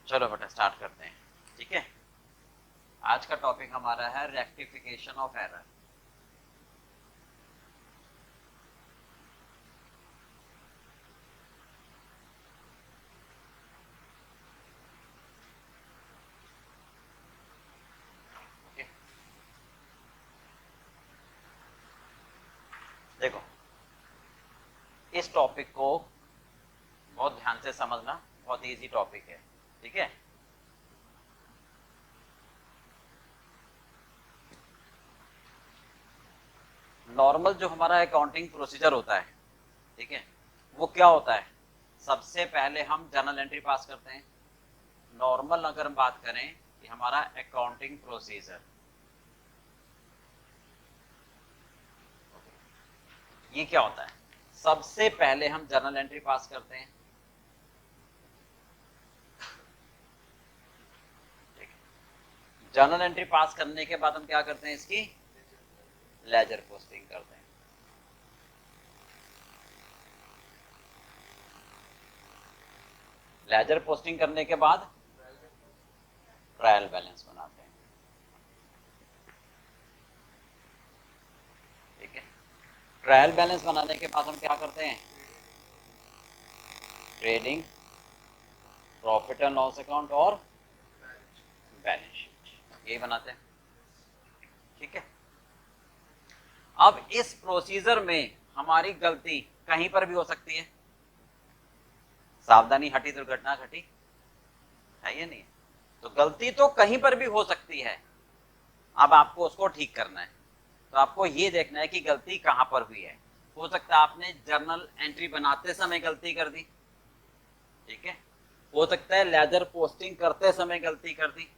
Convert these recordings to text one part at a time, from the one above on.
चलो बेटा स्टार्ट करते हैं। ठीक है, आज का टॉपिक हमारा है रेक्टिफिकेशन ऑफ एरर। देखो, इस टॉपिक को बहुत ध्यान से समझना, बहुत इजी टॉपिक है। ठीक है, नॉर्मल जो हमारा अकाउंटिंग प्रोसीजर होता है, ठीक है, वो क्या होता है? सबसे पहले हम जर्नल एंट्री पास करते हैं। नॉर्मल अगर हम बात करें कि हमारा अकाउंटिंग प्रोसीजर, ये क्या होता है? सबसे पहले हम जर्नल एंट्री पास करते हैं। जर्नल एंट्री पास करने के बाद हम क्या करते हैं? इसकी लेजर पोस्टिंग करते हैं। लेजर पोस्टिंग करने के बाद ट्रायल बैलेंस बनाते हैं। ठीक है, ट्रायल बैलेंस बनाने के बाद हम क्या करते हैं? Trading, profit and loss account और बैलेंस शीट, यही बनाते हैं। ठीक है, अब इस प्रोसीजर में हमारी गलती कहीं पर भी हो सकती है। सावधानी हटी दुर्घटना घटी, है ये नहीं? तो गलती तो कहीं पर भी हो सकती है। अब आपको उसको ठीक करना है, तो आपको ये देखना है कि गलती कहां पर हुई है। हो सकता है आपने जर्नल एंट्री बनाते समय गलती कर दी। ठीक है, हो सकता है लेजर पोस्टिंग करते समय गलती कर दी।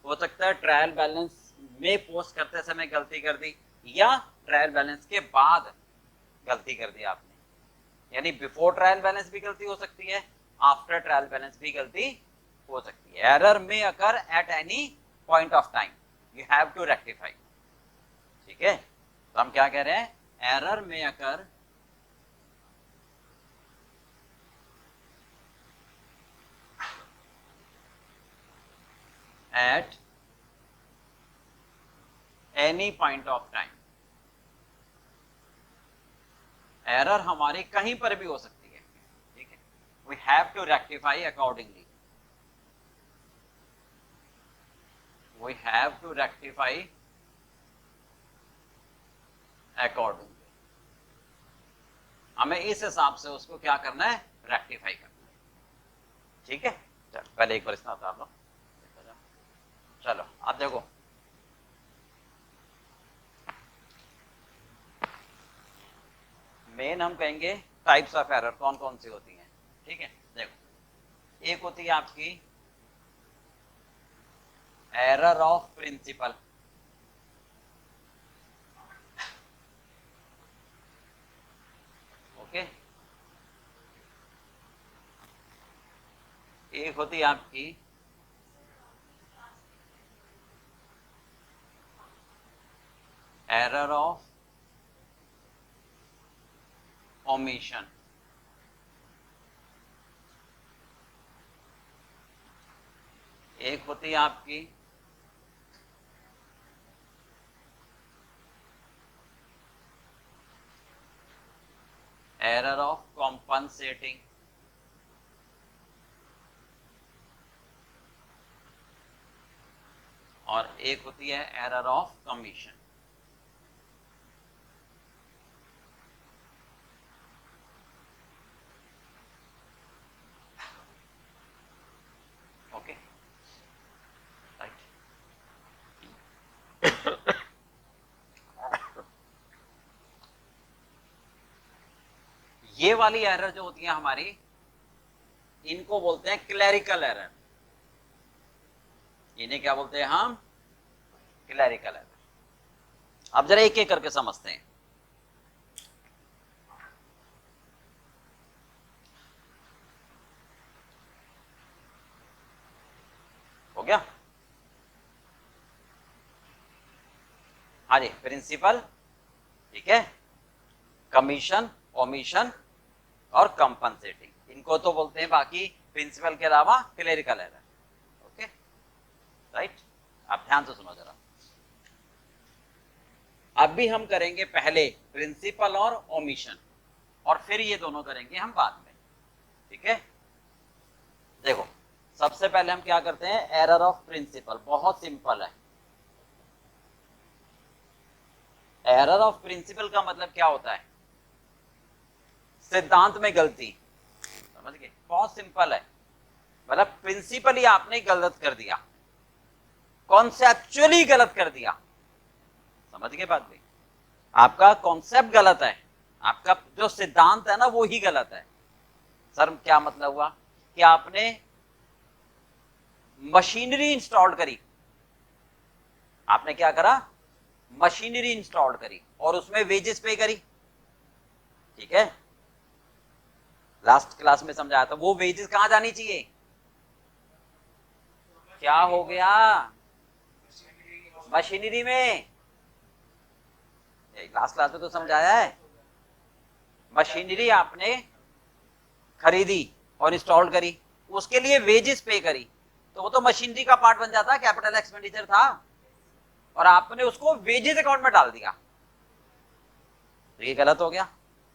हो सकता है ट्रायल बैलेंस में पोस्ट करते समय गलती कर दी, या ट्रायल बैलेंस के बाद गलती कर दी आपने। यानी बिफोर ट्रायल बैलेंस भी गलती हो सकती है, आफ्टर ट्रायल बैलेंस भी गलती हो सकती है। Error may occur at any point of time, you have to rectify. ठीक है, तो हम क्या कह रहे हैं? Error may occur at any point of time. Error हमारी कहीं पर भी हो सकती है। ठीक है, we have to rectify accordingly. We have to rectify accordingly. हमें इस हिसाब से उसको क्या करना है? रेक्टिफाई करना है। ठीक है, चलो पहले एक बार इसमें उतार लो। चलो अब देखो, मेन हम कहेंगे टाइप्स ऑफ एरर कौन कौन सी होती हैं। ठीक है, देखो, एक होती है आपकी एरर ऑफ प्रिंसिपल। ओके, एक होती है आपकी एरर ऑफ ओमिशन। एक होती है आपकी एरर ऑफ कॉम्पनसेटिंग। और एक होती है error of commission. Okay, right. ये वाली एरर जो होती है हमारी, इनको बोलते हैं क्लैरिकल एरर। इन्हें क्या बोलते हैं हम? Clerical error. अब जरा एक एक करके समझते हैं। हो गया? हाँ जी, प्रिंसिपल, ठीक है, कमीशन, ओमिशन और कंपनसेटिंग, इनको तो बोलते हैं बाकी प्रिंसिपल के अलावा क्लेरिकल एरर। राइट। आप ध्यान से सुनो जरा। अब भी हम करेंगे पहले प्रिंसिपल और ओमिशन, और फिर ये दोनों करेंगे हम बाद में, ठीक है। देखो सबसे पहले हम क्या करते हैं, एरर ऑफ प्रिंसिपल, बहुत सिंपल है। एरर ऑफ प्रिंसिपल का मतलब क्या होता है, सिद्धांत में गलती, समझ गए, बहुत सिंपल है। मतलब प्रिंसिपली आपने गलत कर दिया, कॉन्सेप्चुअली गलत कर दिया, समझ गए बात भी। आपका कॉन्सेप्ट गलत है, आपका जो सिद्धांत है ना वो ही गलत है। सर क्या मतलब हुआ कि आपने मशीनरी इंस्टॉल करी, आपने क्या करा, मशीनरी इंस्टॉल करी और उसमें वेजेस पे करी, ठीक है। लास्ट क्लास में समझाया था, वो वेजेस कहां जानी चाहिए, क्या हो गया, मशीनरी में। लास्ट क्लास में तो समझाया है, मशीनरी आपने खरीदी और इंस्टॉल करी, उसके लिए वेजेस पे करी, तो वो तो मशीनरी का पार्ट बन जाता है, कैपिटल एक्सपेंडिचर था, और आपने उसको वेजेस अकाउंट में डाल दिया, तो ये गलत हो गया,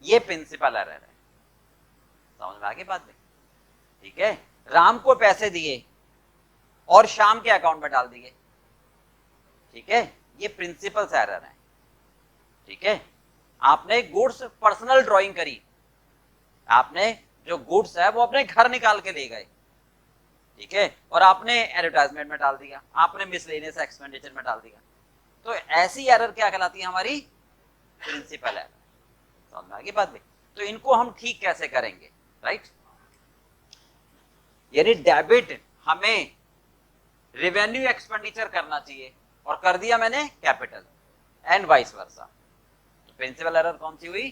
ये प्रिंसिपल एरर है। समझ में आ गई बात में, ठीक है। राम को पैसे दिए और श्याम के अकाउंट में डाल दिए, ठीक है, ये प्रिंसिपल एरर है, ठीक है। आपने गुड्स पर्सनल ड्राइंग करी, आपने जो गुड्स है वो अपने घर निकाल के ले गए, ठीक है, और आपने एडवर्टाइजमेंट में डाल दिया, आपने मिसलेनियस एक्सपेंडिचर में डाल दिया, तो ऐसी एरर क्या कहलाती है, हमारी प्रिंसिपल एरर। समझ में आ गई बात भी। तो इनको हम ठीक कैसे करेंगे, राइट। यानी डेबिट हमें रेवेन्यू एक्सपेंडिचर करना चाहिए और कर दिया मैंने कैपिटल, एंड वाइस वर्सा। तो प्रिंसिपल एरर कौन सी हुई,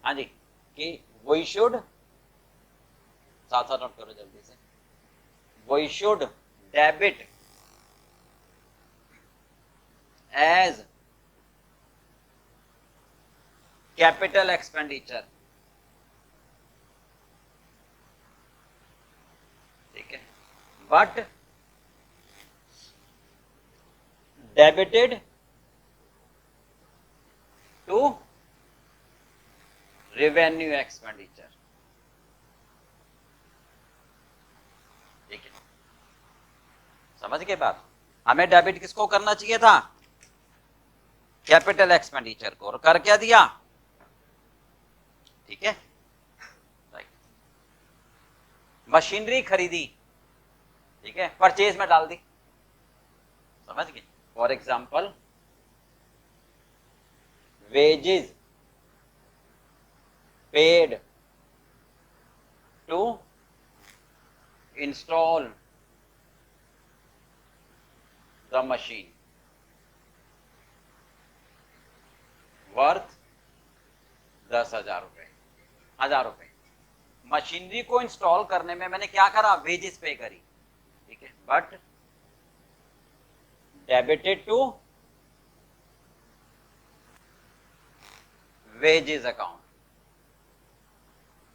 हाँ जी, कि वी शुड, साथ साथ नोट करो जल्दी से, we should debit as capital expenditure, ठीक है, but debited to revenue expenditure, ठीक है। समझ गए बात, हमें डेबिट किसको करना चाहिए था, कैपिटल एक्सपेंडिचर को, और कर क्या दिया, ठीक है, राइट। मशीनरी खरीदी, ठीक है, परचेज में डाल दी, समझ गए। For example wages paid to install the machine worth 10,000 रुपए, 1,000 रुपए। मशीनरी को इंस्टॉल करने में मैंने क्या करा, वेजेस पे करी, ठीक है, but debited to wages account,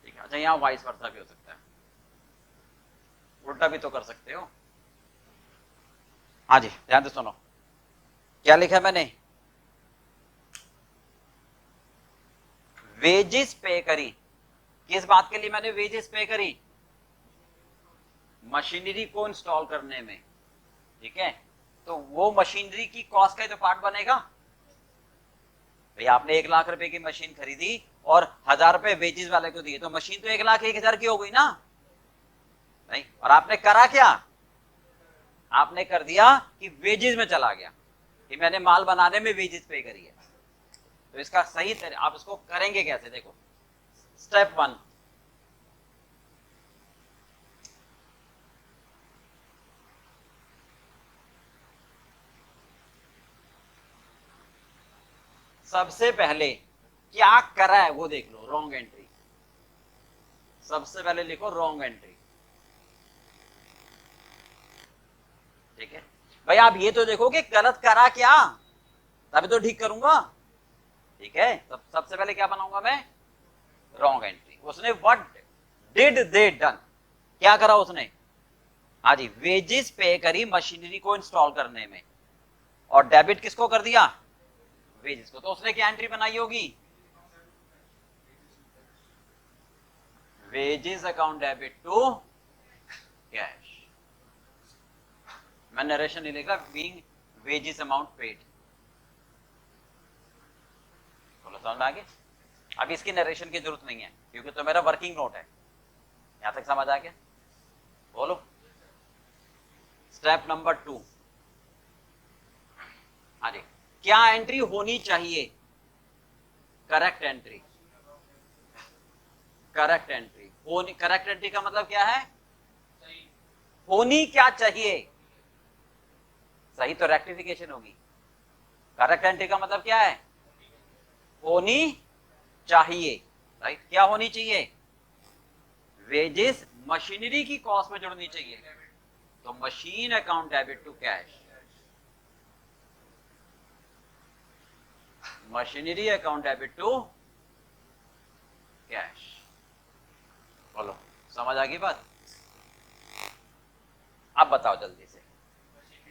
ठीक है। अच्छा यहां वाइस वर्सा भी हो सकता है, उल्टा भी तो कर सकते हो। हाँ जी ध्यान से सुनो, क्या लिखा है मैंने, वेजेस पे करी, किस बात के लिए मैंने वेजेस पे करी, मशीनरी को इंस्टॉल करने में, ठीक है। तो वो मशीनरी की कॉस्ट का तो पार्ट बनेगा, भाई आपने 1,00,000 रुपए की मशीन खरीदी और 1,000 रुपए वेजेस वाले को दिए, तो मशीन तो 1,01,000 की हो गई ना, नहीं। और आपने करा क्या, आपने कर दिया कि वेजेस में चला गया, कि मैंने माल बनाने में वेजेस पे करी है। तो इसका सही आप इसको करेंगे कैसे, देखो स्टेप 1, सबसे पहले क्या करा है वो देख लो, रॉन्ग एंट्री, सबसे पहले लिखो रॉन्ग एंट्री, ठीक है। भाई आप ये तो देखो कि गलत करा क्या, तभी तो ठीक करूंगा, ठीक है। सबसे पहले क्या बनाऊंगा मैं, रॉन्ग एंट्री। उसने व्हाट डिड दे डन, क्या करा उसने, हाँ जी, वेजेस पे करी मशीनरी को इंस्टॉल करने में, और डेबिट किसको कर दिया? वेजेस को। तो उसने क्या एंट्री बनाई होगी? Wages account debit to cash. मैं नरेशन नहीं लिखा, बीइंग वेजेस अमाउंट पेड। बोलो समझ आ गया? अब इसकी नरेशन की जरूरत नहीं है क्योंकि तो मेरा वर्किंग नोट है। यहां तक समझ आ गया? बोलो। Step number 2। हाँ जी, क्या एंट्री होनी चाहिए? Correct entry. करेक्ट एंट्री होनी। करेक्ट एंट्री का मतलब क्या है? होनी क्या चाहिए? सही तो रेक्टिफिकेशन होगी। करेक्ट एंट्री का मतलब क्या है? होनी चाहिए। राइट, क्या होनी चाहिए? वेजेस मशीनरी की कॉस्ट में जुड़नी चाहिए, तो machine account debit to cash. Machinery account debit to cash. बोलो समझ आ गई बात? अब बताओ जल्दी से।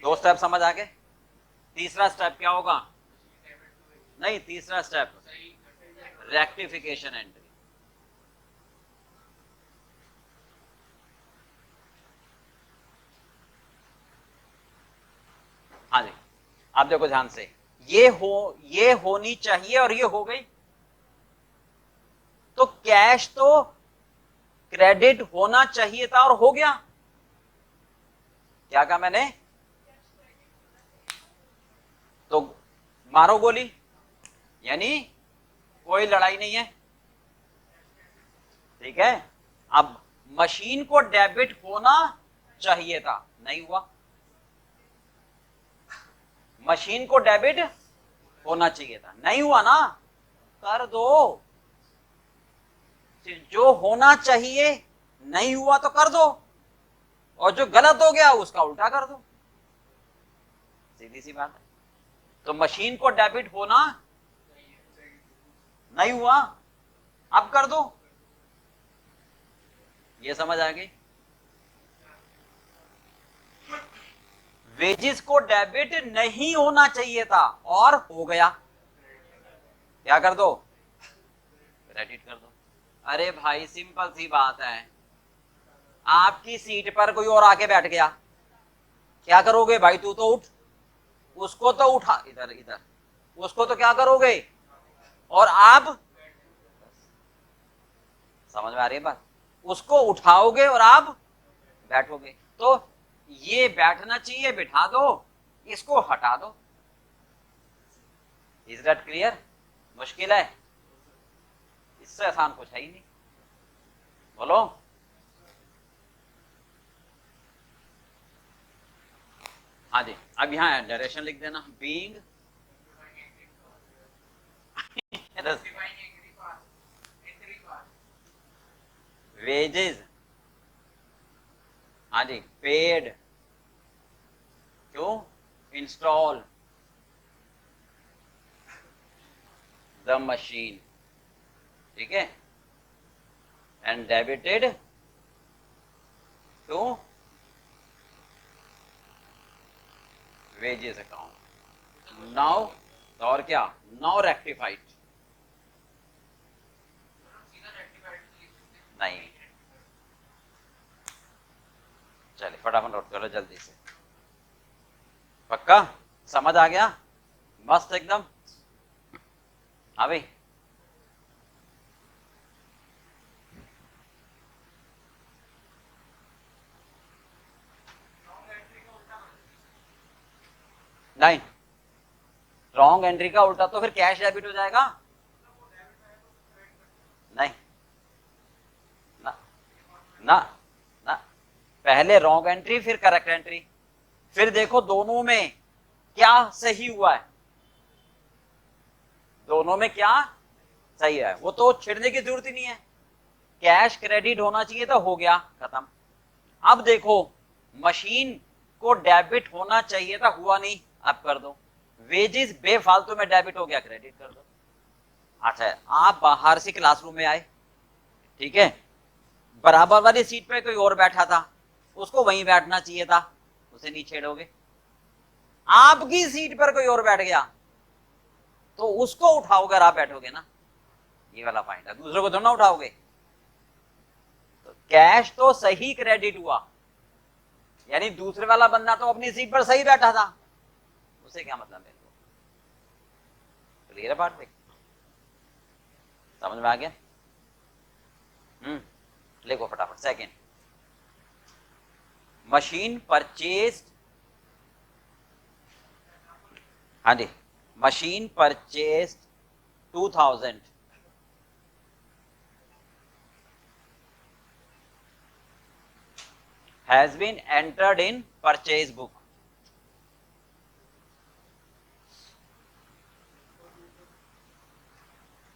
2 स्टेप समझ आ गए? तीसरा स्टेप क्या होगा? नहीं, तीसरा स्टेप रेक्टिफिकेशन एंट्री। हाँ जी, आप देखो ध्यान से, ये होनी चाहिए और ये हो गई, तो कैश तो क्रेडिट होना चाहिए था और हो गया। क्या कहा मैंने? तो मारो गोली, यानी कोई लड़ाई नहीं है। ठीक है, अब मशीन को डेबिट होना चाहिए था, नहीं हुआ। मशीन को डेबिट होना चाहिए था, नहीं हुआ ना, कर दो। जो होना चाहिए नहीं हुआ तो कर दो, और जो गलत हो गया उसका उल्टा कर दो। सीधी सी बात है। तो मशीन को डेबिट होना नहीं हुआ, अब कर दो। ये समझ आ गई? वेजेस को डेबिट नहीं होना चाहिए था और हो गया, क्या कर दो? क्रेडिट कर दो। अरे भाई सिंपल सी बात है, आपकी सीट पर कोई और आके बैठ गया, क्या करोगे भाई? तू तो उठ, उसको तो उठा, इधर इधर, उसको तो क्या करोगे? और आप, समझ में आ रही है बात? उसको उठाओगे और आप बैठोगे। तो ये बैठना चाहिए, बिठा दो, इसको हटा दो। Is that clear? मुश्किल है? इससे आसान कुछ है ही नहीं। बोलो। हाँ जी, अब यहाँ डायरेक्शन लिख देना, बीइंग वेजेस, हाँ जी, paid to install the machine. ठीक है, and debited to wages account. Now, और क्या? Now rectified. नहीं, चलिए फटाफट नोट करो जल्दी से। पक्का समझ आ गया? मस्त एकदम। हाँ भाई, नहीं, रॉन्ग एंट्री का उल्टा तो फिर कैश डेबिट हो जाएगा। नहीं ना, ना ना, पहले रॉन्ग एंट्री फिर करेक्ट एंट्री, फिर देखो दोनों में क्या सही हुआ है। दोनों में क्या सही है, वो तो छिड़ने की जरूरत ही नहीं है। कैश क्रेडिट होना चाहिए था, हो गया, खत्म। अब देखो, मशीन को डेबिट होना चाहिए था, हुआ नहीं, अब कर दो। वेजेस बेफालतू में डेबिट हो गया, क्रेडिट कर दो। अच्छा, आप बाहर से क्लासरूम में आए, ठीक है, बराबर वाली सीट पे कोई और बैठा था, उसको वहीं बैठना चाहिए था, उसे नहीं छेड़ोगे। आपकी सीट पर कोई और बैठ गया तो उसको उठाओगे, आप बैठोगे ना, ये वाला पॉइंट है, दूसरे को थोड़ा ना उठाओगे। तो कैश तो सही क्रेडिट हुआ, यानी दूसरे वाला बंदा तो अपनी सीट पर सही बैठा था, उसे क्या मतलब मेरे को, क्लियर है बात, देख समझ में आ गया। लिखो फटाफट। सेकेंड, मशीन परचेज, हाँ जी, machine purchase 2000 has been entered in purchase book।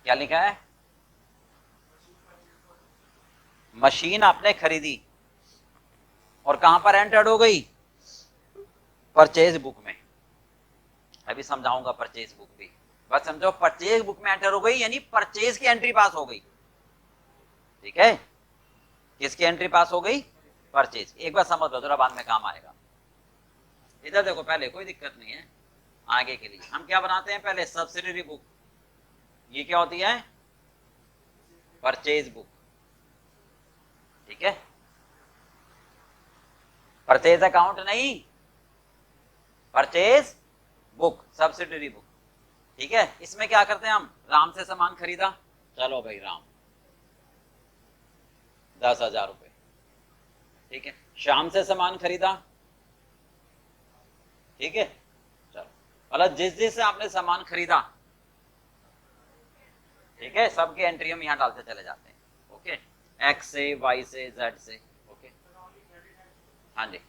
क्या लिखा है? मशीन आपने खरीदी और कहां पर एंटर्ड हो गई? परचेज बुक में। अभी समझाऊंगा परचेज बुक भी, बस समझो परचेज बुक में एंटर हो गई यानी परचेज की एंट्री पास हो गई, ठीक है। किसकी एंट्री पास हो गई? परचेज। एक बार समझ लो जरा, बाद में काम आएगा। इधर देखो, पहले कोई दिक्कत नहीं है, आगे के लिए हम क्या बनाते हैं, पहले सब्सिडरी बुक। ये क्या होती है? परचेज बुक, ठीक है। परचेज अकाउंट नहीं, परचेज बुक, सब्सिडरी बुक, ठीक है। इसमें क्या करते हैं हम? राम से सामान खरीदा, चलो भाई राम 10,000 रुपए, ठीक है। श्याम से सामान खरीदा, ठीक है, चलो। मतलब जिस जिस से आपने सामान खरीदा, ठीक है, सबके एंट्री हम यहां डालते चले जाते हैं, ओके। एक्स से, वाई से, जेड से, ओके। हाँ जी,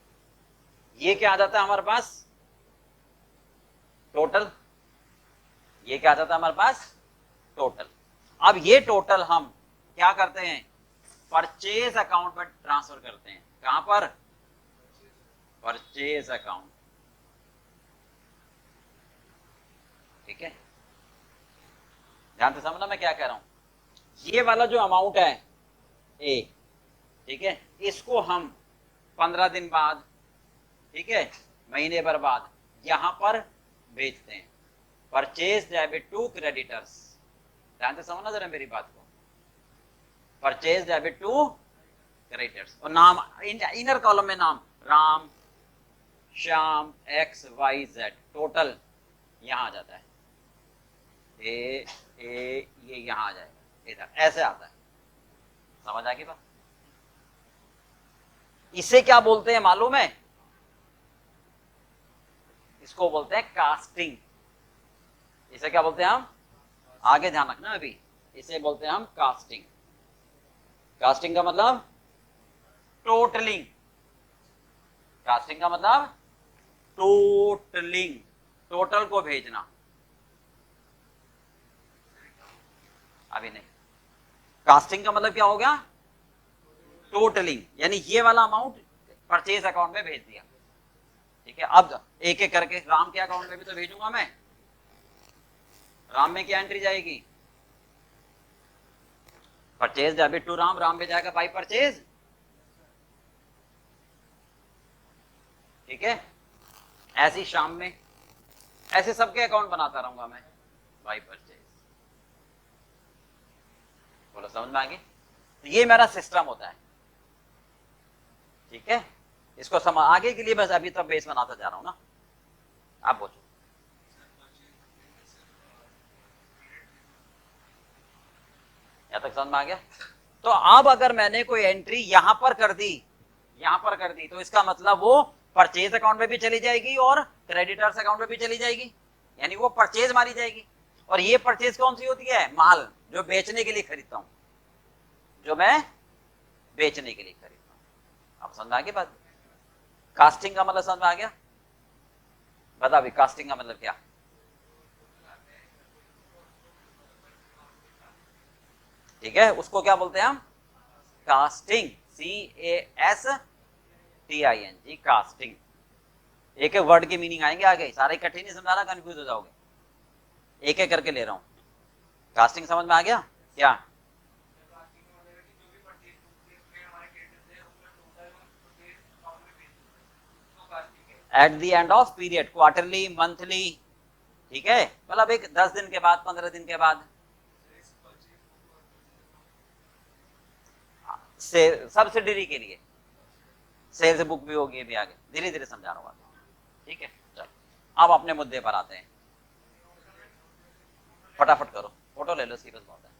ये क्या आ जाता है हमारे पास? टोटल। ये क्या आ जाता है हमारे पास? टोटल। अब ये टोटल हम क्या करते हैं? परचेज अकाउंट में ट्रांसफर करते हैं। कहां पर? परचेज अकाउंट, ठीक है। ध्यान से समझना मैं क्या कह रहा हूं। ये वाला जो अमाउंट है ए, ठीक है, इसको हम 15 दिन बाद, ठीक है, महीने भर बाद यहां पर भेजते हैं। Purchase debit to creditors. ध्यान से समझना जरा मेरी बात को। परचेज डेबिट टू क्रेडिटर्स, और नाम इनर कॉलम में नाम Ram, Shyam, X, Y, Z, total यहां आ जाता है। ए ये यहां आ जाएगा, इधर ऐसे आता है। समझ आ गई बात? इसे क्या बोलते हैं मालूम है? इसको बोलते हैं कास्टिंग। इसे क्या बोलते हैं हम? आगे ध्यान रखना अभी। इसे बोलते हैं हम कास्टिंग। कास्टिंग का मतलब टोटलिंग। कास्टिंग का मतलब टोटलिंग, टोटल को भेजना। अभी नहीं। कास्टिंग का मतलब क्या हो गया? टोटलिंग, यानी ये वाला अमाउंट परचेज अकाउंट में भेज दिया, ठीक है। अब एक एक करके राम के अकाउंट में भी तो भेजूंगा मैं। राम में क्या एंट्री जाएगी? Purchase debit to Ram, Ram में जाएगा बाई परचेज, ठीक है। ऐसी शाम में, ऐसे सबके अकाउंट बनाता रहूंगा मैं, बाई परचेज। बोलो समझ में आ गई? तो ये मेरा सिस्टम होता है, ठीक है। इसको समझ आगे के लिए बस अभी तो बेस बनाता जा रहा हूं ना। आप बोलो। यहां तक समझ में आ गया? तो अब अगर मैंने कोई एंट्री यहां पर कर दी, यहां पर कर दी, तो इसका मतलब वो परचेज अकाउंट में भी चली जाएगी और क्रेडिटर्स अकाउंट में भी चली जाएगी, यानी वो परचेज मारी जाएगी। और ये परचेज कौन सी होती है? माल जो बेचने के लिए खरीदता हूं, जो मैं बेचने के लिए खरीदता हूं। अब समझ आ गई बात? कास्टिंग का मतलब समझ में आ गया? बता भी कास्टिंग का मतलब क्या? ठीक है, उसको क्या बोलते हैं हम? Casting, CASTING, casting. एक एक वर्ड की मीनिंग आएंगे आगे, सारे इकट्ठे नहीं समझाना, कंफ्यूज हो जाओगे। एक एक करके ले रहा हूं। कास्टिंग समझ में आ गया क्या? At the end of period, quarterly, monthly, ठीक है, मतलब एक 10 दिन के बाद, 15 दिन के बाद, सब्सिडरी के लिए सेल्स बुक भी होगी, भी आगे धीरे धीरे समझा रहा हूँ, ठीक है। चलो अब अपने मुद्दे पर आते हैं, फटाफट करो, फोटो ले लो, इसकी बस बहुत है,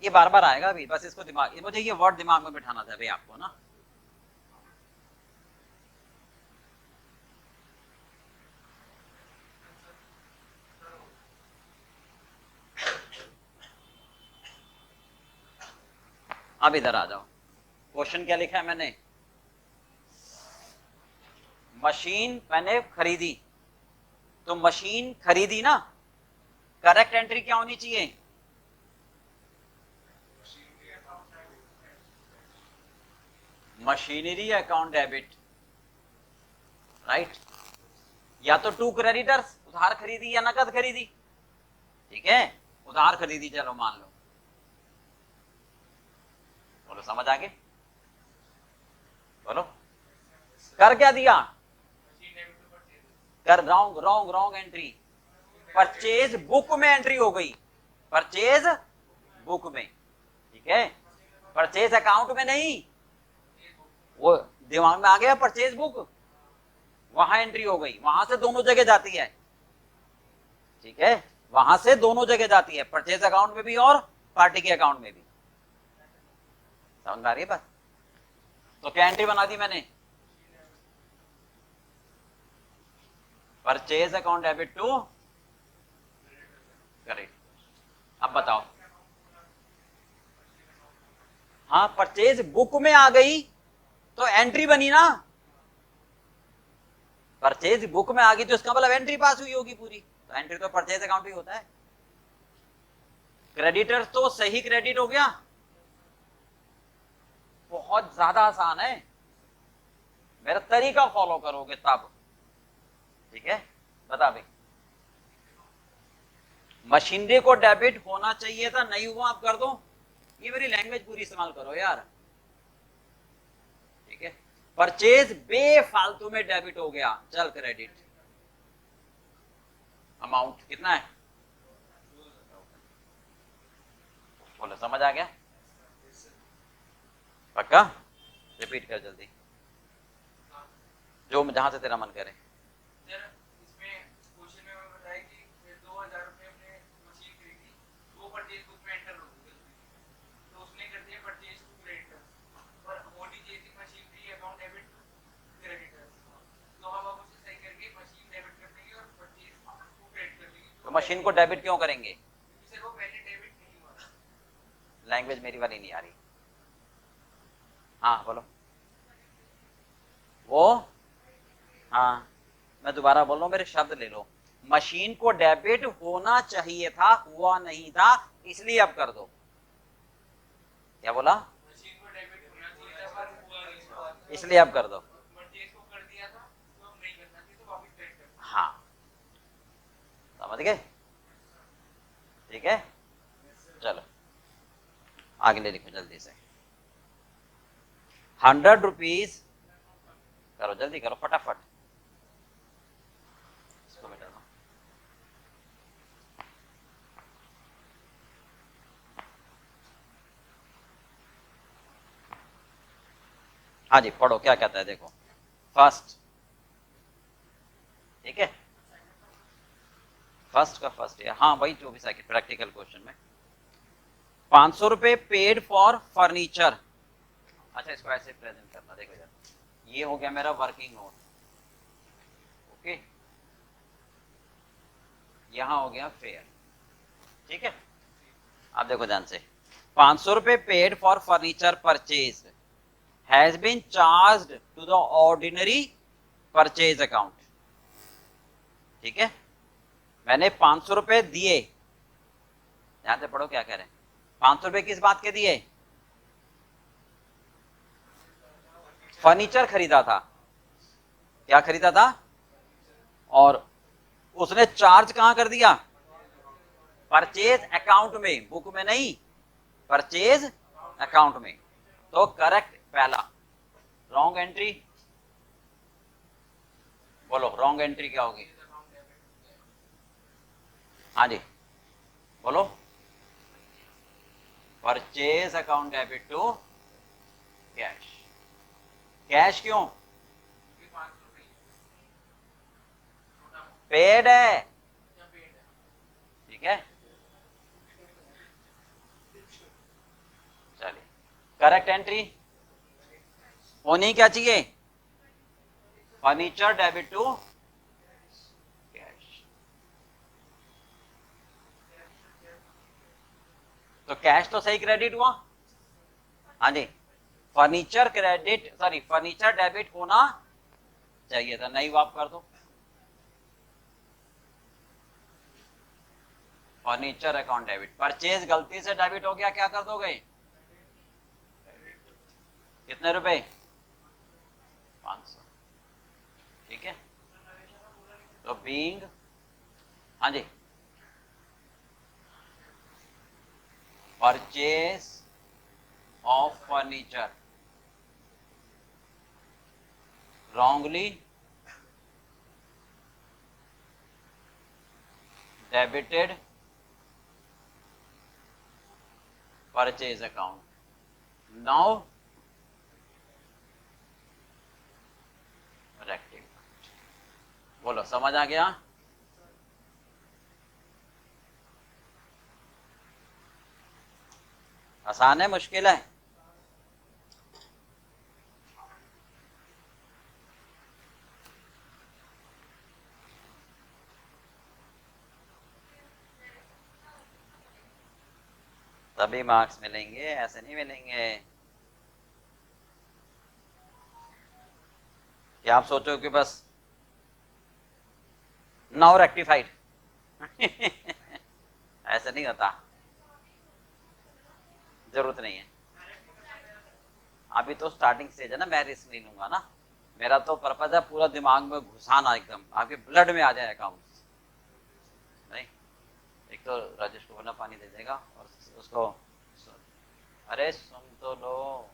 ये बार बार आएगा अभी, बस इसको दिमाग, मुझे ये वर्ड दिमाग में बिठाना था भाई आपको ना। अब इधर आ जाओ, क्वेश्चन क्या लिखा है मैंने, मशीन मैंने खरीदी, तो मशीन खरीदी ना, करेक्ट एंट्री क्या होनी चाहिए, मशीनरी अकाउंट डेबिट, राइट, या तो टू क्रेडिटर्स, उधार खरीदी या नकद खरीदी, ठीक है, उधार खरीदी, चलो मान लो, बोलो समझ आ गए, बोलो, कर क्या दिया, कर wrong wrong wrong entry, purchase book में एंट्री हो गई, परचेज बुक में, ठीक है, परचेज अकाउंट में नहीं, वो दिमाग में आ गया, परचेज बुक, वहां एंट्री हो गई, वहां से दोनों जगह जाती है, ठीक है, वहां से दोनों जगह जाती है, परचेज अकाउंट में भी और पार्टी के अकाउंट में भी, समझ में आ रही है बात, तो क्या एंट्री बना दी मैंने, purchase account debit to correct, अब बताओ, हाँ परचेज बुक में आ गई तो एंट्री बनी ना, परचेज बुक में आ गई तो इसका मतलब एंट्री पास हुई होगी पूरी, तो एंट्री तो परचेज अकाउंट ही होता है, क्रेडिटर तो सही क्रेडिट हो गया, बहुत ज्यादा आसान है, मेरा तरीका फॉलो करोगे तब, ठीक है, बता भाई, मशीनरी को डेबिट होना चाहिए था, नहीं हुआ, आप कर दो, ये मेरी लैंग्वेज पूरी इस्तेमाल करो यार, ठीक है, परचेज बेफालतू में डेबिट हो गया, चल क्रेडिट, अमाउंट कितना है, बोलो समझ आ गया, पक्का, रिपीट कर जल्दी, जो जहां से तेरा मन करे, तो मशीन को डेबिट क्यों करेंगे, लैंग्वेज मेरी वाली नहीं आ रही, हाँ बोलो, वो, हाँ मैं दोबारा बोल रहा हूं, मेरे शब्द ले लो, मशीन को डेबिट होना चाहिए था, हुआ नहीं था, इसलिए अब कर दो, क्या बोला, मशीन को डेबिट होना चाहिए था पर हुआ नहीं, इसलिए अब कर दो, परचेज को कर दिया था तो अब नहीं करना चाहिए, तो वापस क्रेडिट कर, हाँ समझ गए, ठीक है, चलो आगे लिखो जल्दी से, 100 रुपीज, करो जल्दी करो फटाफट, इसको मिटा दो, हाँ जी पढ़ो क्या कहता है, देखो फर्स्ट, ठीक है, फर्स्ट का फर्स्ट है, हाँ वही 24 सेकंड प्रैक्टिकल क्वेश्चन में, 500 रुपए पेड फॉर फर्नीचर, अच्छा इसको ऐसे प्रेजेंट करना, देखो यार, ये हो गया मेरा वर्किंग नोट, ओके, यहां हो गया फेयर, ठीक है, अब देखो ध्यान से, 500 रुपए paid for furniture purchase has been charged to the ordinary purchase account, ठीक है, मैंने 500 रुपए दिए, ध्यान से पढ़ो क्या कह रहे हैं, 500 रुपए किस बात के दिए, फर्नीचर खरीदा था, क्या खरीदा था, और उसने चार्ज कहां कर दिया, परचेज अकाउंट में, बुक में नहीं, परचेज अकाउंट में, तो करेक्ट पहला, रॉन्ग एंट्री, बोलो रॉन्ग एंट्री क्या होगी? हाँ जी बोलो। Purchase account debit to cash. Cash क्यों? पेड है, ठीक है। चलिए करेक्ट एंट्री होनी क्या चाहिए? Furniture debit to cash. तो कैश तो सही क्रेडिट हुआ। हाँ जी furniture credit sorry furniture debit होना चाहिए था, नहीं वाप कर दो। फर्नीचर अकाउंट डेबिट, परचेज गलती से डेबिट हो गया, क्या कर दोगे? कितने रुपए? 500, ठीक है। तो बीइंग, हाँ जी, purchase of furniture wrongly debited purchase account. Now rectify. बोलो समझ आ गया? आसान है मुश्किल है? तभी मार्क्स मिलेंगे, ऐसे नहीं मिलेंगे। क्या आप सोचो कि बस नाउ रेक्टिफाइड ऐसे नहीं होता, जरूरत नहीं है। अभी तो स्टार्टिंग स्टेज है ना, मैं रिस्क नहीं लूंगा ना। मेरा तो पर्पज है पूरा दिमाग में घुसाना, एकदम आपके ब्लड में आ जाए अकाउंट। नहीं, एक तो राजेश को बना पानी दे देगा और उसको अरे सुन तो लो।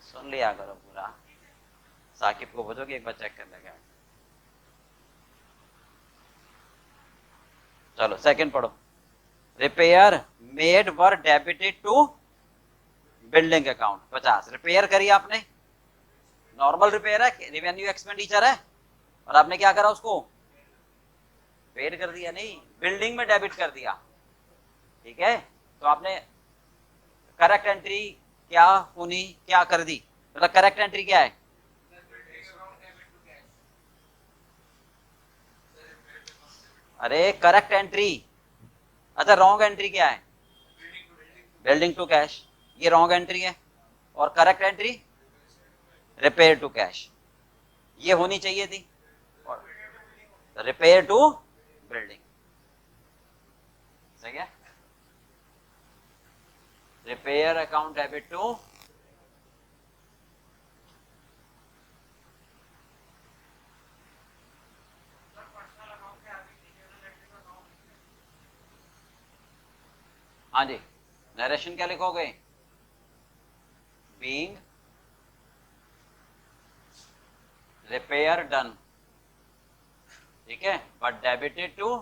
सुन लिया करो पूरा। साकिब को बोलो कि एक बार चेक कर लेगा। चलो सेकंड पढ़ो। Repair made were debited to building account 50। Repair करी आपने, नॉर्मल रिपेयर है, रेवेन्यू एक्सपेंडिचर है, और आपने क्या करा उसको पेड कर दिया, नहीं बिल्डिंग में डेबिट कर दिया, ठीक है। तो आपने करेक्ट एंट्री क्या होनी, क्या कर दी, मतलब करेक्ट एंट्री क्या है? अरे करेक्ट एंट्री, अच्छा रॉन्ग एंट्री क्या है? बिल्डिंग टू कैश, ये रॉन्ग एंट्री है। और correct entry repair to cash, ये होनी चाहिए थी। रिपेयर टू बिल्डिंग, सही है। रिपेयर अकाउंट डेबिट टू, हाँ जी नरेशन क्या लिखोगे? बीइंग रिपेयर डन, ठीक है, but debited to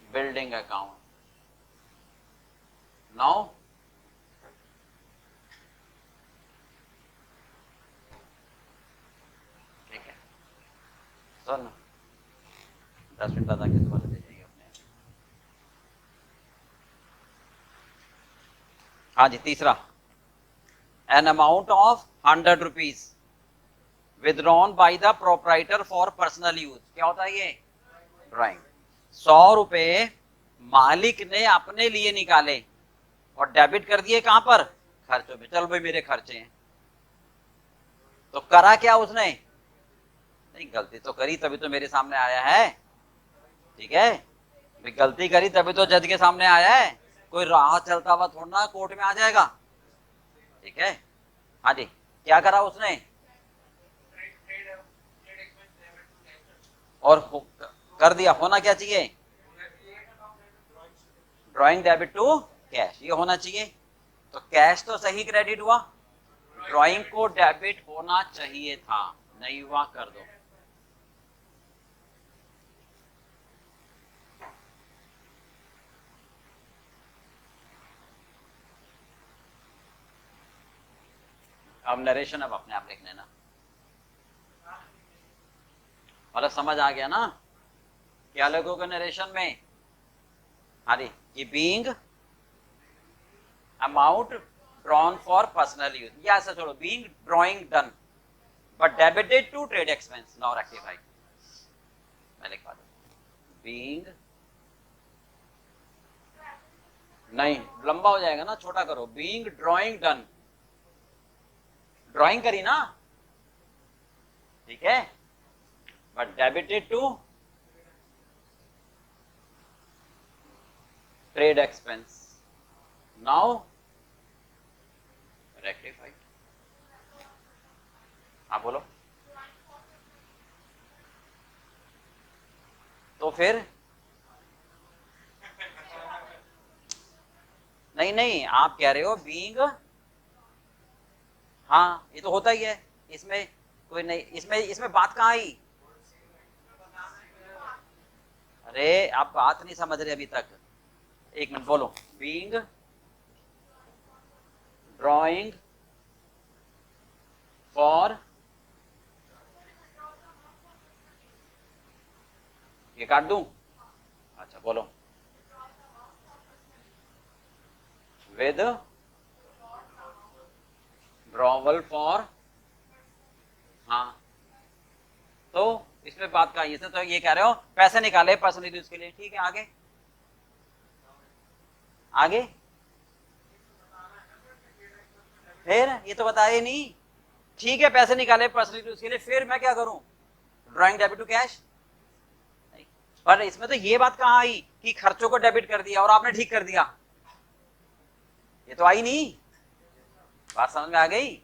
building account. Now ठीक है, सुन 10 मिनट बाद आके दोबारा दे जाइए अपने। हाँ जी तीसरा, an amount of 100 rupees withdrawn by the proprietor for personal use. क्या होता है ये? ड्राइंग। 100 रुपए मालिक ने अपने लिए निकाले और डेबिट कर दिए, कहां पर? खर्चों में। चल भाई मेरे खर्चे हैं। तो करा क्या उसने? नहीं गलती तो करी तभी तो मेरे सामने आया है, ठीक है। गलती करी तभी तो जज के सामने आया है, कोई राह चलता हुआ थोड़ा ना कोर्ट में आ जाएगा, ठीक है। हाँ जी क्या करा उसने? और कर दिया, होना क्या चाहिए, ड्राइंग डेबिट टू कैश, ये होना चाहिए। तो कैश तो सही क्रेडिट हुआ, ड्राइंग को डेबिट होना चाहिए था, नहीं हुआ, कर दो। अब नरेशन अब अपने आप लिख लेना, मतलब समझ आ गया ना क्या लगोगे नरेशन में। हाँ जी, कि being amount drawn for personal use, या ऐसा छोड़ो, being drawing done but debited to trade expense, now rectify, मैं लिखवा दूं बीइंग, नहीं लंबा हो जाएगा ना, छोटा करो, बीइंग ड्राइंग डन, ड्राइंग करी ना, ठीक है, but debited to trade expense, now rectified. हाँ बोलो, तो फिर नहीं नहीं, आप कह रहे हो बीइंग, हाँ ये तो होता ही है, इसमें कोई नहीं, इसमें इसमें बात कहाँ आई, अरे आप बात नहीं समझ रहे अभी तक, एक मिनट बोलो, बीइंग ड्राइंग फॉर, ये काट दूं, अच्छा बोलो, विद ड्रॉवल फॉर, हाँ तो इसमें बात का ये तो ये कह रहे हो पैसे निकाले पर्सनल यूज के लिए, ठीक है, आगे आगे, फिर ये तो बताए नहीं, ठीक है पैसे निकाले पर्सनल यूज के लिए, फिर मैं क्या करूं, ड्राइंग डेबिट टू कैश, पर इसमें तो ये बात कहाँ आई कि खर्चों को डेबिट कर दिया और आपने ठीक कर दिया, ये तो आई नहीं, बात समझ में आ गई।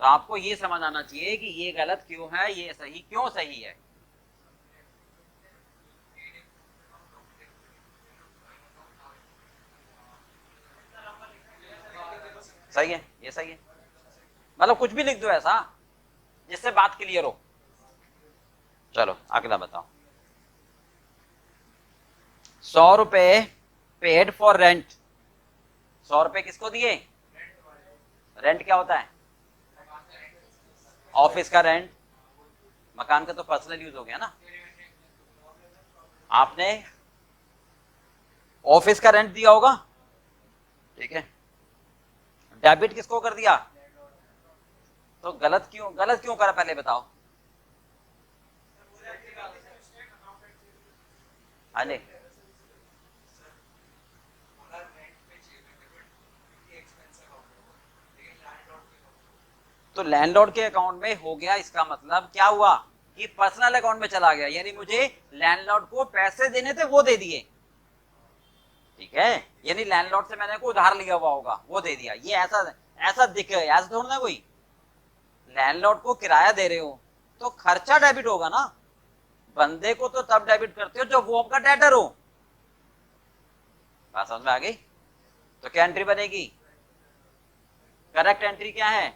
तो आपको ये समझ आना चाहिए कि ये गलत क्यों है, ये सही क्यों सही है। सही है, ये सही है, मतलब कुछ भी लिख दो ऐसा जिससे बात क्लियर हो। चलो अगला बताओ, 100 रुपए पेड फॉर रेंट, 100 रुपए किसको दिए, रेंट क्या होता है, ऑफिस का रेंट, मकान का तो पर्सनल यूज हो गया ना, आपने ऑफिस का रेंट दिया होगा, ठीक है, डेबिट किसको कर दिया, तो गलत क्यों करा पहले बताओ, हाँ जी, तो लैंडलॉर्ड के अकाउंट में हो गया, इसका मतलब क्या हुआ कि पर्सनल अकाउंट में चला गया, यानी मुझे लैंडलॉर्ड को पैसे देने थे वो दे दिए, ठीक है, यानी लैंडलॉर्ड से मैंने को उधार लिया हुआ होगा वो दे दिया, ये ऐसा ऐसा दिख ऐसा थोड़ा ना, कोई लैंडलॉर्ड को किराया दे रहे हो तो खर्चा डेबिट होगा ना, बंदे को तो तब डेबिट करते हो जब वो आपका डेटर हो, बात समझ में आ गई। तो क्या एंट्री बनेगी, करेक्ट एंट्री क्या है,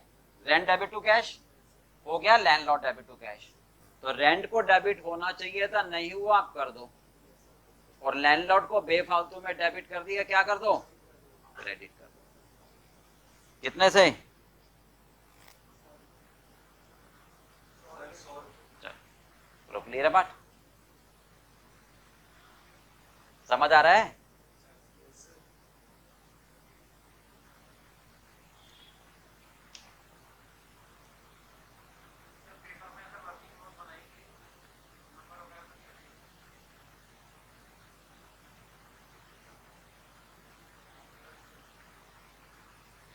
रेंट डेबिट टू कैश, हो गया लैंडलॉर्ड डेबिट टू कैश, तो रेंट को डेबिट होना चाहिए था, नहीं हुआ, आप कर दो, और लैंडलॉर्ड को बेफालतू में डेबिट कर दिया, क्या कर दो, क्रेडिट कर दो, कितने से, चलो क्लियर है बात, समझ आ रहा है।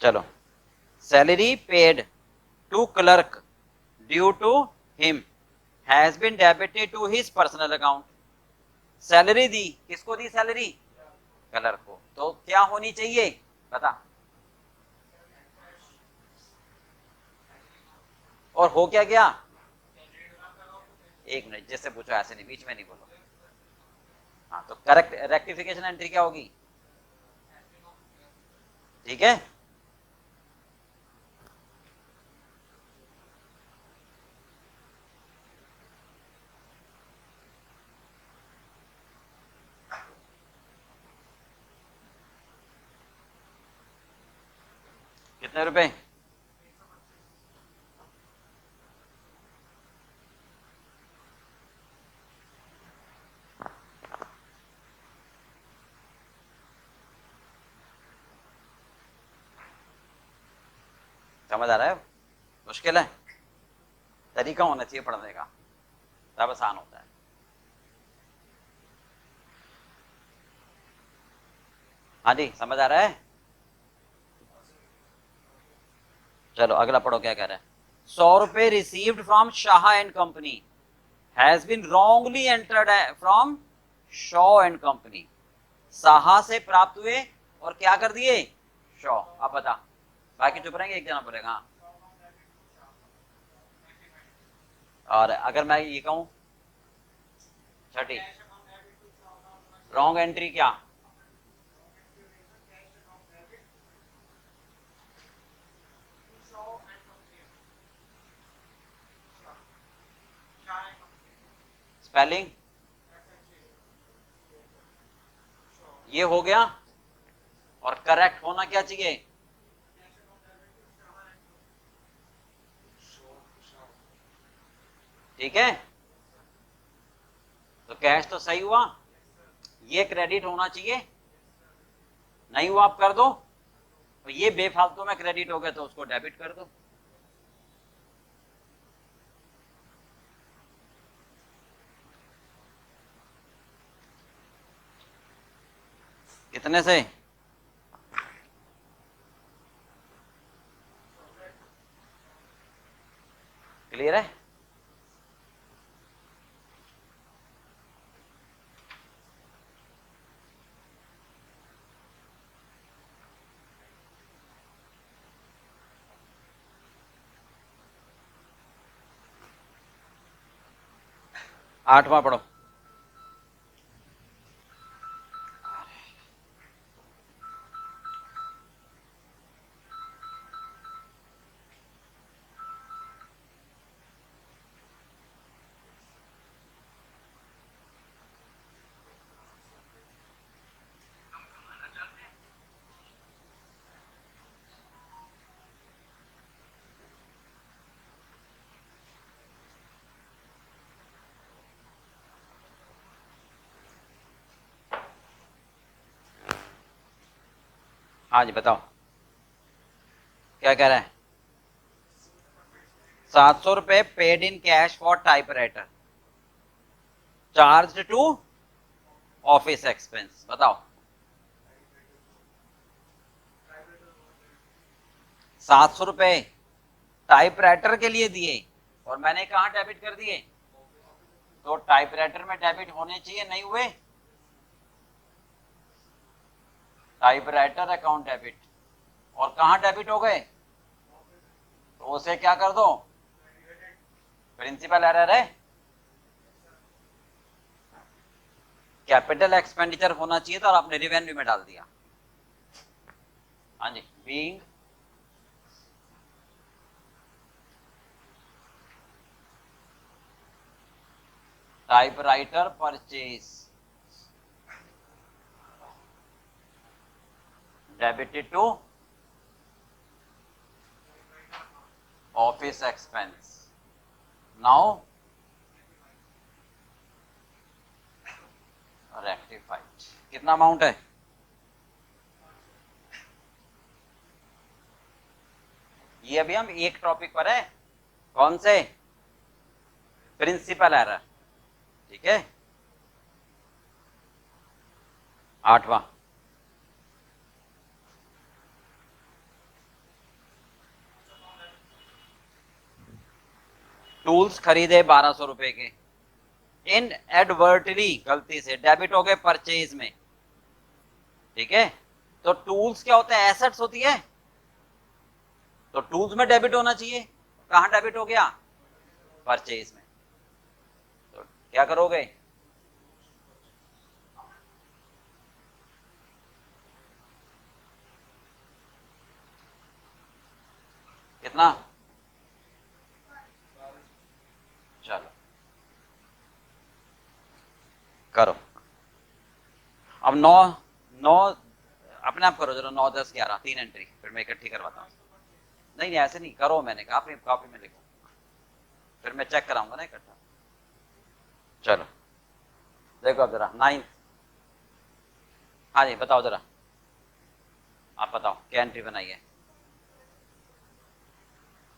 चलो, salary paid to clerk due to him has been debited to his personal account, salary दी, किसको दी सैलरी, क्लर्क को, तो क्या होनी चाहिए बता, और हो क्या गया, एक मिनट, जैसे पूछो ऐसे नहीं, बीच में नहीं बोलो। हाँ, तो करेक्ट रेक्टिफिकेशन एंट्री क्या होगी? ठीक है, कितने रुपए? समझ आ रहा है? मुश्किल है, तरीका होना चाहिए पढ़ने का, तब आसान होता है। हाँ जी, समझ आ रहा है? चलो अगला पढ़ो, क्या कह रहा है। 100 रुपए received from Shah and company has been wrongly entered from Shaw and company. Saha से प्राप्त हुए और क्या कर दिए? शॉ। अब बता, बाकी चुप रहेंगे, एक जना बोलेगा। हाँ, और अगर मैं ये कहूं छठी, रॉन्ग एंट्री क्या? स्पेलिंग ये हो गया, और करेक्ट होना क्या चाहिए? ठीक है, तो कैश तो सही हुआ, ये क्रेडिट होना चाहिए, नहीं हुआ आप कर दो, तो ये बेफालतू में क्रेडिट हो गया तो उसको डेबिट कर दो। कितने से? क्लियर है? आठवां पढ़ो। हाँ जी बताओ, क्या कह रहा है? 700 रुपए paid in cash for typewriter charge to office expense. बताओ, 700 रुपए टाइपराइटर के लिए दिए और मैंने कहा डेबिट कर दिए, तो टाइपराइटर में डेबिट होने चाहिए, नहीं हुए। टाइपराइटर अकाउंट डेबिट, और कहां डेबिट हो गए? तो उसे क्या कर दो? प्रिंसिपल एरर है, कैपिटल एक्सपेंडिचर होना चाहिए था और आपने रिवेन्यू में डाल दिया। हाँ जी, being typewriter purchase debited to office expense. Now rectified. कितना अमाउंट है? ये अभी हम एक टॉपिक पर है, कौन से? Principle error. ठीक है, आठवां। टूल्स खरीदे 1200 रुपए के, इन एडवर्टली गलती से डेबिट हो गए परचेज में। ठीक है, तो टूल्स क्या होते हैं? एसेट्स होती है, तो टूल्स में डेबिट होना चाहिए, कहां डेबिट हो गया? परचेज में। क्या करोगे? कितना? चलो करो। अब 9 9 अपने आप करो जरा, 9 10 11 3 एंट्री, फिर मैं इकट्ठी करवाता हूँ। नहीं नहीं ऐसे नहीं करो, मैंने कहा अपनी कॉपी में लिखो, फिर मैं चेक कराऊंगा ना इकट्ठा। चलो देखो अब जरा 9। हाँ जी बताओ जरा, आप बताओ क्या एंट्री बनाई है?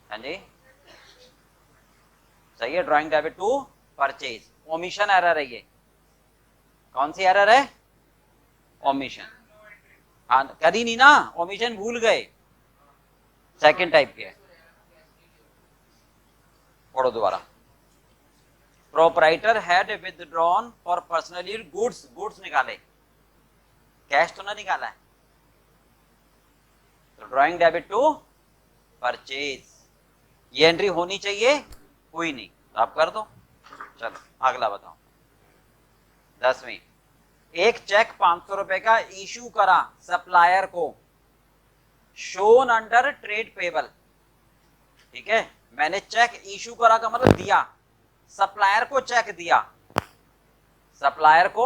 हाँ जी सही है, drawing debit to purchase. Omission error है ये। कौन सी एरर है? ओमिशन। हाँ करी नहीं ना, ओमिशन भूल गए, सेकंड टाइप के। पढ़ो दोबारा। Proprietor had withdrawn for personal use goods, goods निकाले, कैश तो ना निकाला है। तो ड्राइंग डेबिट टू परचेज, ये एंट्री होनी चाहिए, हुई नहीं, तो आप कर दो। चलो अगला बताओ। 10वीं, एक चेक 500 रुपए का इशू करा सप्लायर को, शोन अंडर ट्रेड पेबल। ठीक है, मैंने चेक इशू करा का मतलब दिया, सप्लायर को चेक दिया, सप्लायर को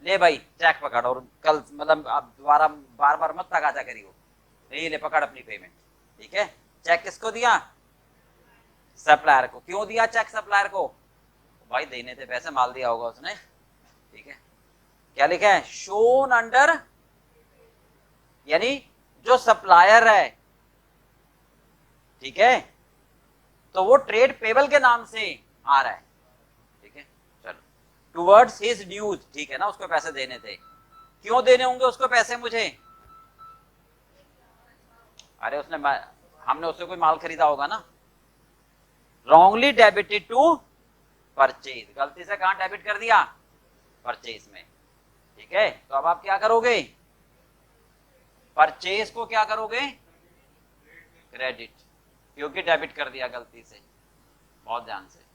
ले भाई चेक पकड़, और कल मतलब आप दोबारा बार बार मत तगाजा करियो, ये ले पकड़ अपनी पेमेंट। ठीक है, चेक किसको दिया? सप्लायर को। क्यों दिया चेक सप्लायर को? भाई देने थे पैसे, माल दिया होगा उसने। ठीक है, क्या लिखा है? शोन अंडर, यानी जो सप्लायर है, ठीक है, तो वो ट्रेड पेबल के नाम से आ रहा है। ठीक है चलो, टुवर्ड्स हिज ड्यूज, ठीक है ना, उसको पैसे देने थे। क्यों देने होंगे उसको पैसे मुझे? अरे उसने, हमने उससे कोई माल खरीदा होगा ना। रॉन्गली डेबिटेड टू परचेज, गलती से कहां डेबिट कर दिया? परचेज में। ठीक है, तो अब आप क्या करोगे? परचेज को क्या करोगे? क्रेडिट, क्योंकि डेबिट कर दिया गलती से, बहुत ध्यान से।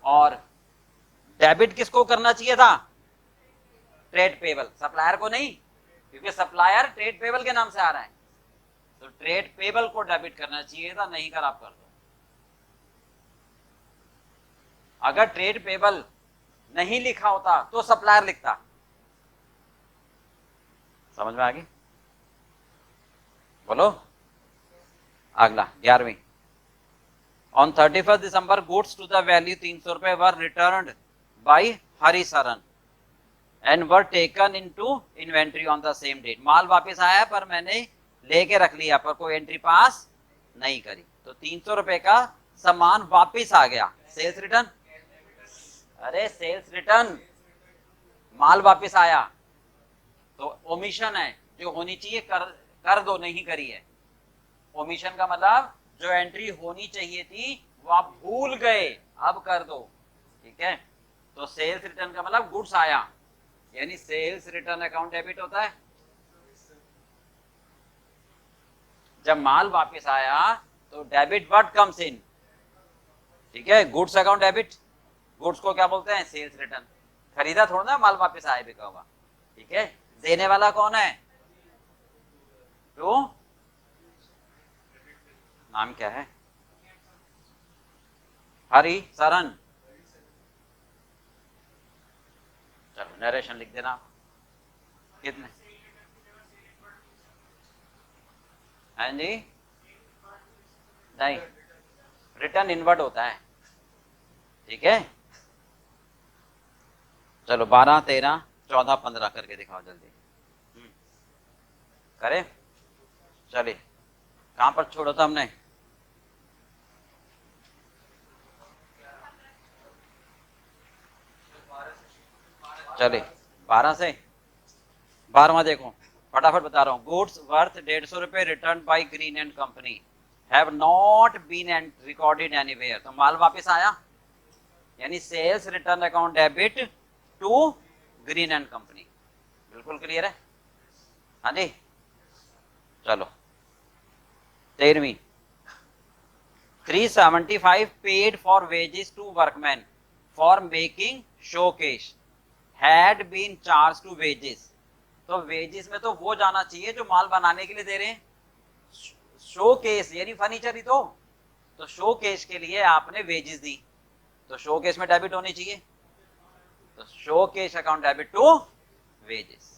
और डेबिट किसको करना चाहिए था? ट्रेड पेबल, सप्लायर को नहीं, क्योंकि सप्लायर ट्रेड पेबल के नाम से आ रहा है, तो ट्रेड पेबल को डेबिट करना चाहिए था, नहीं कर, आप कर दो। अगर ट्रेड पेबल नहीं लिखा होता तो सप्लायर लिखता। समझ में आ गई? बोलो अगला 11वीं। On 31 December goods to the value 300 रुपए were returned by Harisharan and were taken into inventory on the same date. माल वापस आया पर मैंने लेके रख लिया, पर कोई एंट्री पास नहीं करी, तो 300 रुपए का सामान वापस आ गया। सेल्स रिटर्न, अरे सेल्स रिटर्न, माल वापस आया तो ओमिशन है, जो होनी चाहिए कर दो, नहीं करी है। ओमिशन का मतलब जो एंट्री होनी चाहिए थी वो आप भूल गए, अब कर दो। ठीक है, तो सेल्स रिटर्न का मतलब गुड्स आया, यानी सेल्स रिटर्न अकाउंट डेबिट होता है। जब माल वापस आया तो डेबिट व्हाट कम्स इन, ठीक है, गुड्स अकाउंट डेबिट। गुड्स को क्या बोलते हैं? Sales return. खरीदा थोड़ा ना माल वापस आया बिका हुआ। ठीक है, देने वाला कौन है? तो नाम क्या है? हरी सरन। चलो नरेशन लिख देना। कितने? हाँ जी, नहीं, रिटर्न इनवर्ट होता है। ठीक है, चलो 12 13 14 15 करके दिखाओ जल्दी। करे, चलिए कहां पर छोड़ा था हमने? चलिए 12 से 12वां देखो, फटाफट बता रहा हूँ। गुड्स वर्थ 150 रुपए return by Green and company have not been recorded anywhere. तो माल वापस आया, यानी sales return account debit to Green and company. बिल्कुल क्लियर है? हाँ जी, चलो 13वीं। 375 paid for wages to workman for making showcase had been charge to wages. तो वेजेस में तो वो जाना चाहिए जो माल बनाने के लिए दे रहे हैं, शोकेस यानी फर्नीचर ही तो शोकेस के लिए आपने वेजेस दी, तो शोकेस में डेबिट होनी चाहिए, तो showcase account debit to wages.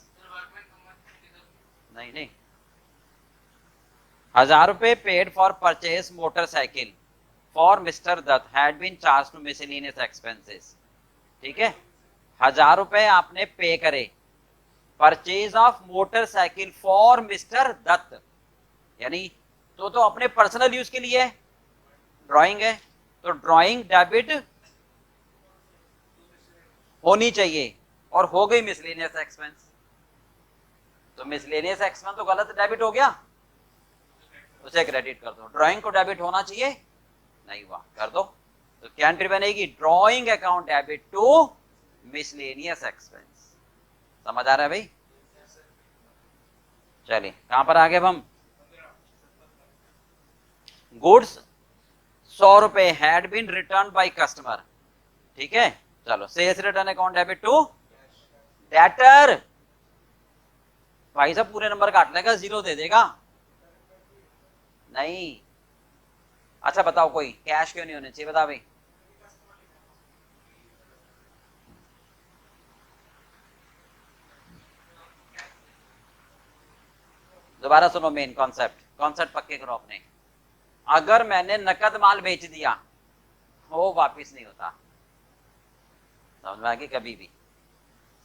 नहीं नहीं, 1000 रुपए paid for purchase motorcycle for mister Dutt had been charge to miscellaneous expenses. ठीक है, 1000 रुपए आपने पे करे purchase of motorcycle for mister Dutt, यानी तो अपने पर्सनल यूज के लिए ड्राइंग है, तो ड्राइंग डेबिट होनी चाहिए और हो गई मिसलेनियस एक्सपेंस, तो मिसलेनियस एक्सपेंस तो गलत डेबिट हो गया, उसे क्रेडिट कर दो। ड्राइंग को डेबिट होना चाहिए, नहीं हुआ, कर दो, तो क्या एंट्री बनेगी, drawing account debit to miscellaneous expense. समझ आ रहा है भाई? चलिए कहां पर आगे हम, गुड्स 100 रुपए had been return by customer. ठीक है, चलो sales return account debit to debtor. भाई साहब पूरे नंबर काट लेगा, 0 दे देगा, नहीं। अच्छा बताओ, कोई कैश क्यों नहीं होने चाहिए, बता भाई। दोबारा सुनो, मेन कॉन्सेप्ट पक्के करो अपने। अगर मैंने नकद माल बेच दिया वो वापस नहीं होता, समझ में आ गई? कभी भी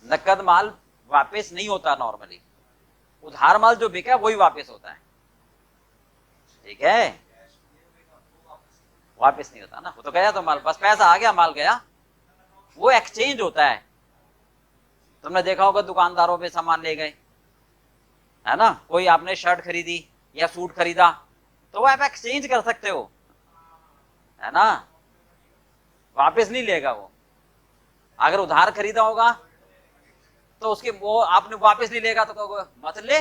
नकद माल वापस नहीं होता, नॉर्मली उधार माल जो बिका वही वापस होता है। ठीक है, वापस नहीं होता ना, वो तो गया तो माल, बस पैसा आ गया माल गया, वो एक्सचेंज होता है। तुमने देखा होगा दुकानदारों पे सामान ले गए, है ना, कोई आपने शर्ट खरीदी या सूट खरीदा तो वो आप एक्सचेंज कर सकते हो, है ना, वापस नहीं लेगा वो। अगर उधार खरीदा होगा तो उसके वो आपने वापस नहीं लेगा तो कहोगे मत ले,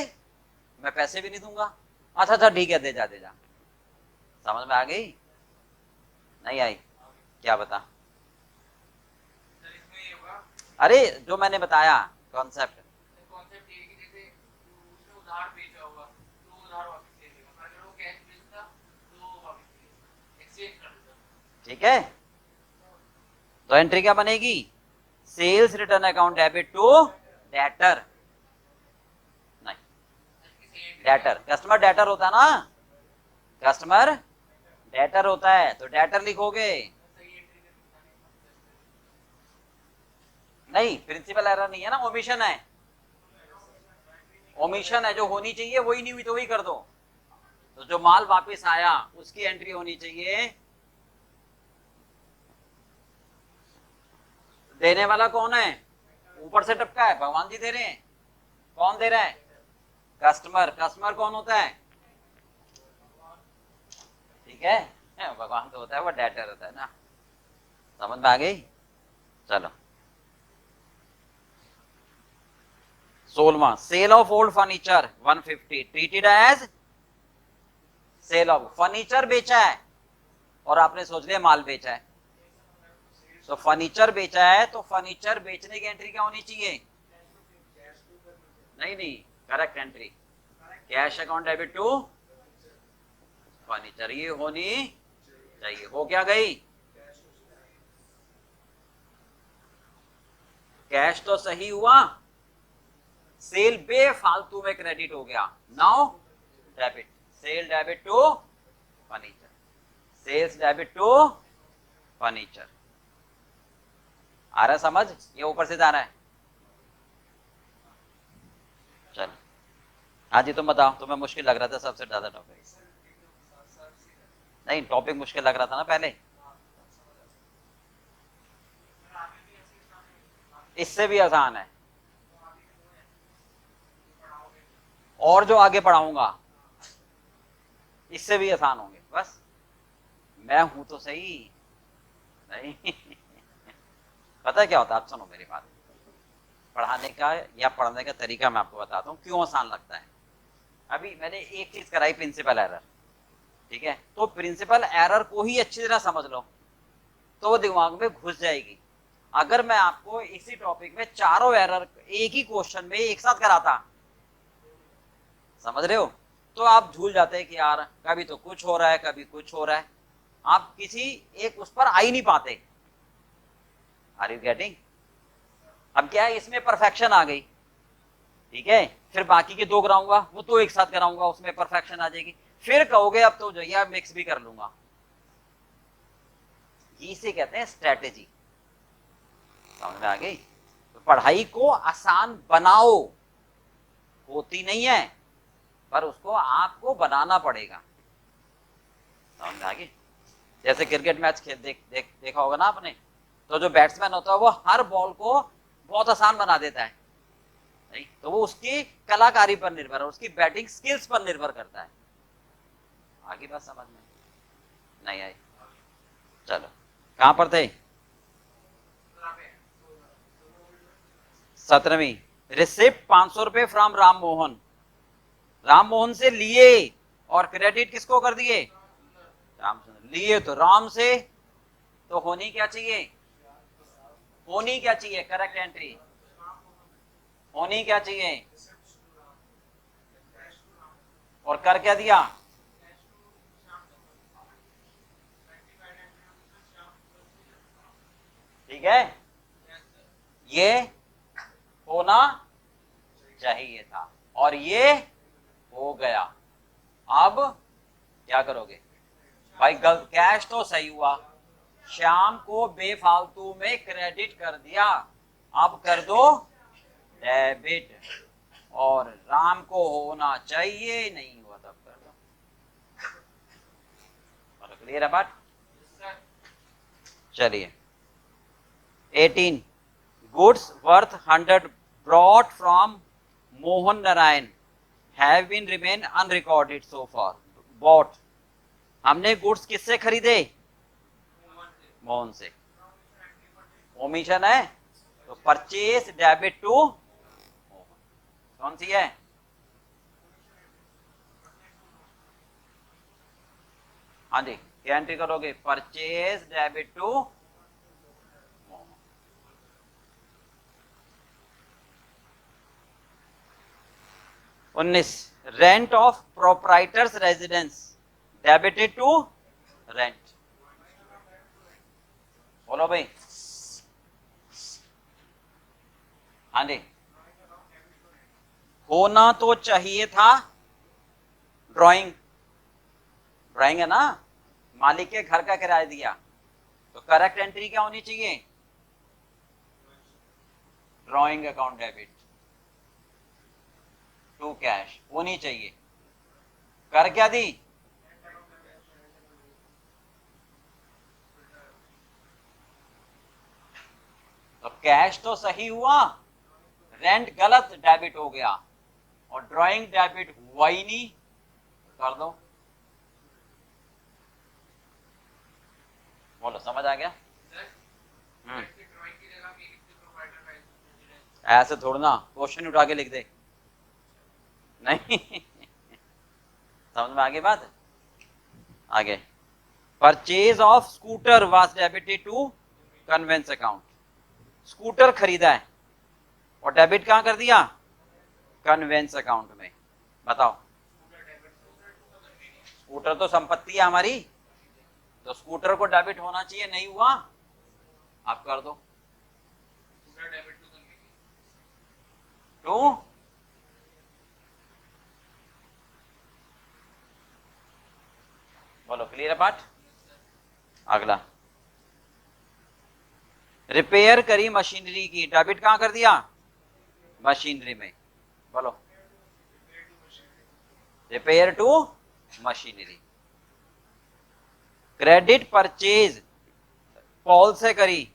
मैं पैसे भी नहीं दूंगा। अच्छा अच्छा ठीक है, दे जा दे जा। समझ में आ गई? नहीं आई? क्या बता? अरे जो मैंने बताया कॉन्सेप्ट, ठीक है, तो एंट्री क्या बनेगी, sales return account debit to debtor, नहीं डेटर, कस्टमर डेटर होता है ना, कस्टमर डेटर होता है तो डेटर लिखोगे। नहीं, प्रिंसिपल एरर नहीं है ना, ओमिशन है, ओमिशन है, जो होनी चाहिए वही नहीं हुई तो वही कर दो। तो जो माल वापस आया उसकी एंट्री होनी चाहिए। देने वाला कौन है, ऊपर से टपका है, भगवान जी दे रहे हैं, कौन दे रहा है, कस्टमर। कस्टमर कौन होता है, ठीक है, भगवान तो होता है, वो डेटर होता है ना। समझ में आ गई? चलो 16वां, sale of old furniture 150 treated as sale of, furniture बेचा है और आपने सोच लिया माल बेचा है, तो फर्नीचर बेचा है तो फर्नीचर बेचने की एंट्री क्या होनी चाहिए, नहीं नहीं, correct entry, cash account debit to furniture, ये होनी चाहिए। हो क्या गई, कैश तो सही हुआ, सेल बेफालतू में क्रेडिट हो गया, now debit, sale debit to furniture, sales debit to furniture. आ रहा है समझ, ये ऊपर से जा रहा है? चल हाँ जी, तुम बताओ, तुम्हें मुश्किल लग रहा था सबसे ज्यादा टॉपिक? नहीं, टॉपिक मुश्किल लग रहा था ना पहले, इससे भी आसान है, और जो आगे पढ़ाऊंगा इससे भी आसान होंगे, बस मैं हूं तो सही। नहीं पता है क्या होता है, आप सुनो मेरी बात, पढ़ाने का या पढ़ने का तरीका मैं आपको बताता हूँ क्यों आसान लगता है। अभी मैंने एक चीज कराई, प्रिंसिपल एरर, ठीक है, तो प्रिंसिपल एरर को ही अच्छी तरह समझ लो तो वो दिमाग में घुस जाएगी। अगर मैं आपको इसी टॉपिक में चारों एरर एक ही क्वेश्चन में एक साथ कराता, समझ रहे हो, तो आप झूल जाते हैं कि यार कभी तो कुछ हो रहा है कभी कुछ हो रहा है, आप किसी एक उस पर आ ही नहीं पाते। Are you getting? अब क्या है, इसमें परफेक्शन आ गई, ठीक है, फिर बाकी के दो कराऊंगा, वो तो एक साथ कराऊंगा, उसमें परफेक्शन आ जाएगी, फिर कहोगे अब तो जो यार मिक्स भी कर लूंगा। इसे कहते हैं स्ट्रेटेजी। समझ में आ गई? तो पढ़ाई को आसान बनाओ, होती नहीं है, पर उसको आपको बनाना पड़ेगा। समझ में आ गई? जैसे क्रिकेट मैच खेल देखा होगा ना आपने, तो जो बैट्समैन होता है वो हर बॉल को बहुत आसान बना देता है, नहीं तो वो उसकी कलाकारी पर निर्भर है, उसकी बैटिंग स्किल्स पर निर्भर करता है। आगे बात समझ में नहीं आई? चलो, कहां पर थे? 17वीं। रिसिप्ट 500 रुपए फ्रॉम राम मोहन, राम मोहन से लिए और क्रेडिट किसको कर दिए? राम से लिए, तो राम से तो होनी क्या चाहिए? होनी क्या चाहिए? करेक्ट एंट्री होनी क्या चाहिए? और कर क्या दिया? ठीक है, ये होना चाहिए था और ये हो गया। अब क्या करोगे भाई? गलत, कैश तो सही हुआ, श्याम को बेफालतू में क्रेडिट कर दिया, अब कर दो डेबिट, और राम को होना चाहिए, नहीं हुआ तब कर दो। क्लियर है बात? चलिए 18, goods worth 100 brought from Mohan Narayan have been remain unrecorded so far. Bought, हमने गुड्स किससे खरीदे? मोहन से। ओमिशन है, तो परचेज डेबिट टू कौन सी है? हाँ जी, क्या एंट्री करोगे? Purchase debit to 19, rent of proprietor's residence debited to rent. बोलो भाई। हाँ जी, होना तो चाहिए था ड्राइंग, ड्राइंग है ना, मालिक के घर का किराया दिया, तो करेक्ट एंट्री क्या होनी चाहिए? Drawing account debit to cash होनी चाहिए। कर क्या दी? तो कैश तो सही हुआ, रेंट गलत डेबिट हो गया, और ड्राइंग डेबिट हुआ ही नहीं, कर दो। बोलो, समझ आ गया? ऐसे थोड़ा ना क्वेश्चन उठा के लिख दे, नहीं समझ में आगे बात? आगे, purchase of scooter was debited to conveyance account, scooter खरीदा है और डेबिट कहां कर दिया? कन्वेंस अकाउंट में। बताओ, स्कूटर तो संपत्ति है हमारी, तो स्कूटर को डेबिट होना चाहिए, नहीं हुआ, आप कर दो टू। बोलो, क्लियर है बात? अगला, रिपेयर करी मशीनरी की, डेबिट कहां कर दिया? मशीनरी में। बोलो, repair to machinery. Credit purchase Paul से करी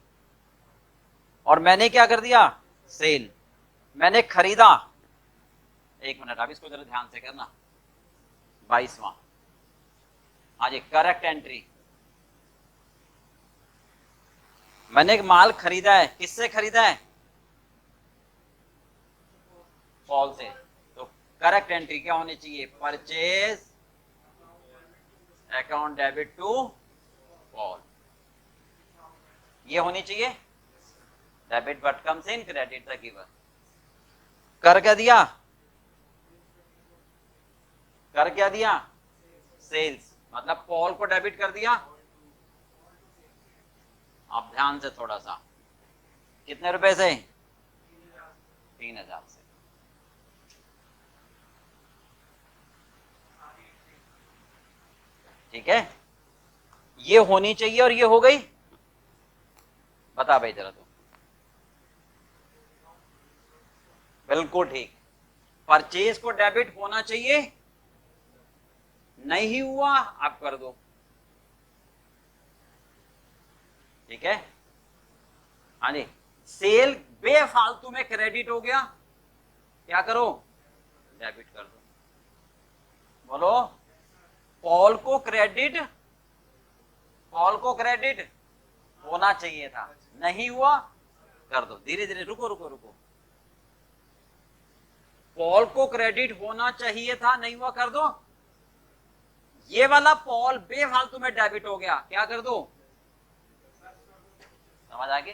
और मैंने क्या कर दिया? सेल। मैंने खरीदा, एक मिनट अब इसको जरा ध्यान से करना, 22वां। हाँ जी, करेक्ट एंट्री। मैंने एक माल खरीदा है, किससे खरीदा है? पॉल से, तो करेक्ट एंट्री क्या होनी चाहिए? Purchase account debit to Paul, ये होनी चाहिए। Debit what comes in, credit the giver. कर क्या दिया, कर क्या दिया, सेल्स, मतलब पॉल को डेबिट कर दिया। आप ध्यान से थोड़ा सा, कितने रुपए से, 3000 से। ठीक है, ये होनी चाहिए और ये हो गई। बता भाई जरा तू। बिल्कुल ठीक, परचेज को डेबिट होना चाहिए, नहीं हुआ आप कर दो। ठीक है, हाँ जी। सेल बेफालतू में क्रेडिट हो गया, क्या करो, डेबिट कर दो। बोलो, पॉल को क्रेडिट, पॉल को क्रेडिट होना चाहिए था, नहीं हुआ, कर दो। धीरे धीरे, रुको रुको रुको। पॉल को क्रेडिट होना चाहिए था, नहीं हुआ, कर दो। ये वाला पॉल बेफालतू में डेबिट हो गया, क्या कर दो, समझ आ गई।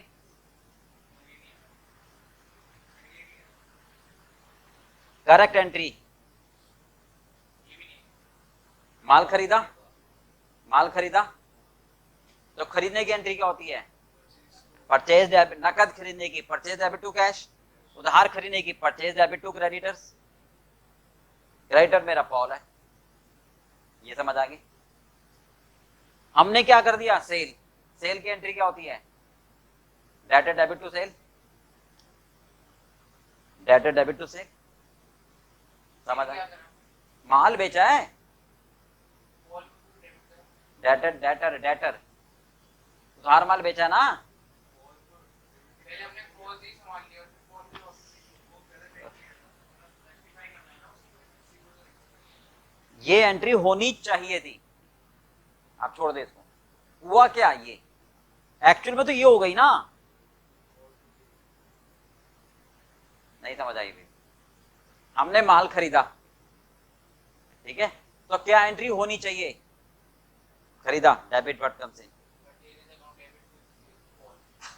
करेक्ट एंट्री, माल खरीदा, माल खरीदा, तो खरीदने की एंट्री क्या होती है, परचेज डेबिट, नकद खरीदने की परचेज डेबिट टू कैश, उधार खरीदने की purchase debit to creditors. Creditor मेरा पॉल है, ये समझ आ गई। हमने क्या कर दिया, सेल, सेल की एंट्री क्या होती है, debtor debit to sale, debtor debit to sale. समझ आ गई, माल बेचा है, डेटर डेटर डेटर, उधार माल बेचा है ना। ये एंट्री होनी चाहिए थी, आप छोड़ दे इसको। हुआ क्या, ये एक्चुअल में तो ये हो गई ना, नहीं समझ आई भाई। हमने माल खरीदा, ठीक है, तो क्या एंट्री होनी चाहिए, खरीदा, डेबिट व्हाट कम्स इन,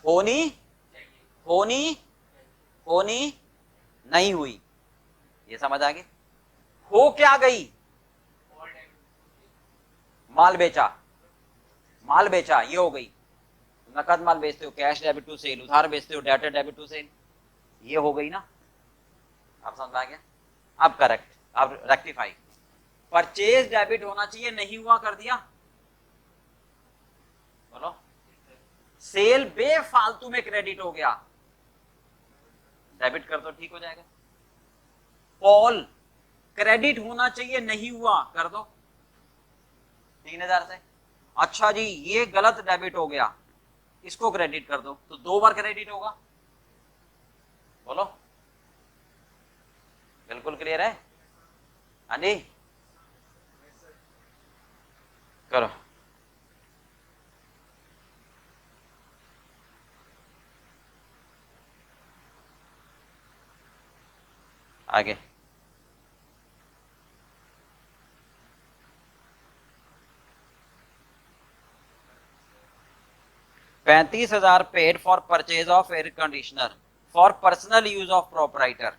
होनी, होनी, होनी, नहीं हुई, ये समझ आ गई। हो क्या गई, माल बेचा, माल बेचा, ये हो गई। नकद माल बेचते हो, कैश डेबिट टू सेल, उधार बेचते हो, डेटर डेबिट टू सेल, ये हो गई ना। आप समझ आ गया, अब करेक्ट, अब रेक्टिफाई। परचेज डेबिट होना चाहिए, नहीं हुआ, कर दिया। बोलो, सेल बेफालतू में क्रेडिट हो गया, डेबिट कर दो, ठीक हो जाएगा। पॉल क्रेडिट होना चाहिए, नहीं हुआ, कर दो 3000 से। अच्छा जी, ये गलत डेबिट हो गया, इसको क्रेडिट कर दो, तो 2 बार क्रेडिट होगा। बोलो, बिल्कुल क्लियर है, हाँ जी, करो। आगे, 35,000 paid for purchase of air conditioner for personal use of proprietor.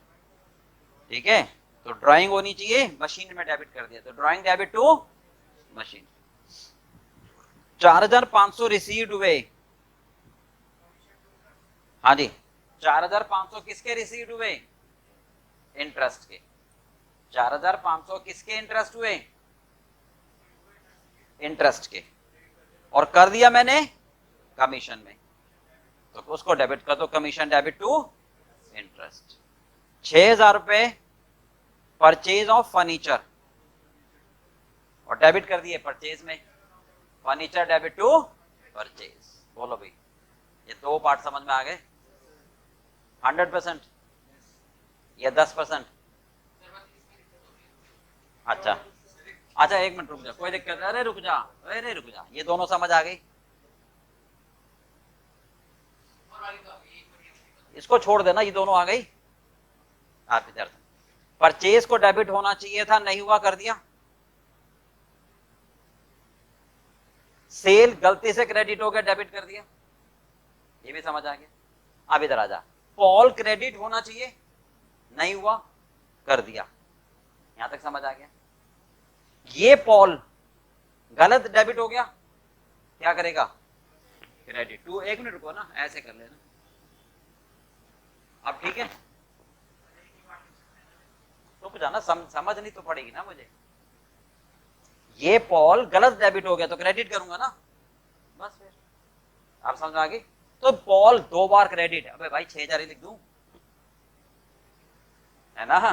ठीक है, तो ड्राइंग होनी चाहिए, मशीन में डेबिट कर दिया, तो drawing debit to machine. 4,500 received हुए, हाँ जी, 4,500 किसके रिसीव्ड हुए, इंटरेस्ट के। 4,500 किसके इंटरेस्ट हुए, इंटरेस्ट के, और कर दिया मैंने कमीशन में, तो उसको डेबिट कर दो, कमीशन डेबिट टू इंटरेस्ट। 6,000 रुपए परचेज ऑफ फर्नीचर, और डेबिट कर दिए परचेज में, फर्नीचर डेबिट टू परचेज। बोलो भाई, ये 2 पार्ट समझ में आ गए, 100% या 10%। अच्छा अच्छा, 1 मिनट रुक जा, कोई दिक्कत, अरे रुक जा, अरे रुक जा, ये दोनों समझ आ गई, इसको छोड़ देना, ये दोनों आ गई। आप इधर, परचेज को डेबिट होना चाहिए था, नहीं हुआ, कर दिया। सेल गलती से क्रेडिट हो गया, डेबिट कर दिया, ये भी समझ आ गया। अब इधर आ जा, पॉल क्रेडिट होना चाहिए, नहीं हुआ, कर दिया। यहां तक समझ आ गया? ये पॉल गलत डेबिट हो गया, क्या करेगा? Credit to. एक मिनट रुको ना, ऐसे कर लेना, अब ठीक है? रुक जाना, समझ नहीं तो पड़ेगी ना मुझे। ये पॉल गलत डेबिट हो गया तो क्रेडिट करूंगा ना, बस फिर आप समझ आ गई? तो पॉल 2 बार क्रेडिट, अबे भाई 6,000 ही लिख दूं, है ना?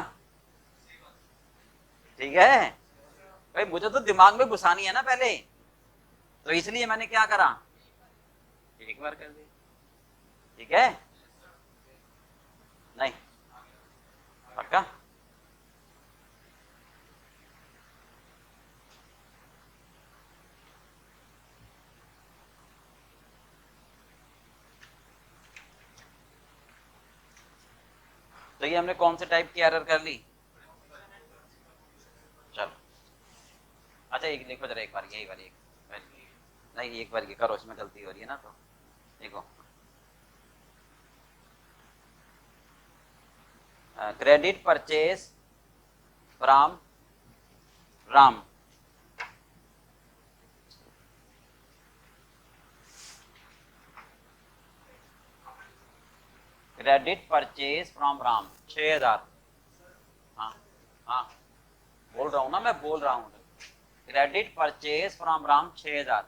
ठीक है भाई, मुझे तो दिमाग में घुसानी है ना पहले, तो इसलिए मैंने क्या करा, एक बार कर दिया। ठीक है? नहीं, पक्का? तो ये हमने कौन से टाइप की एरर कर ली? चलो अच्छा, एक देखो जरा, एक बार यही वाली, एक नहीं, एक बार ये करो, इसमें गलती हो रही है ना, तो देखो, credit purchase from Ram, credit purchase from Ram 6,000। हाँ हाँ, बोल रहा हूँ ना, मैं बोल रहा हूँ, credit purchase from Ram 6,000,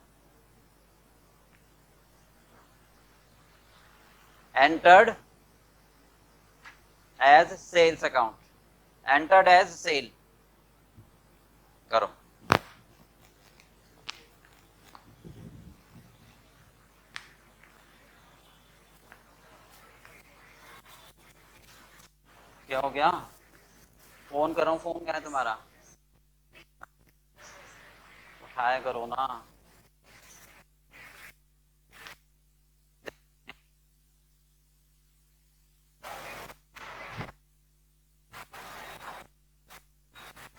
entered as sales account, entered as sale, करो। क्या हो गया? फोन कर रहा हूँ, फोन क्या है तुम्हारा? उठाया करो ना।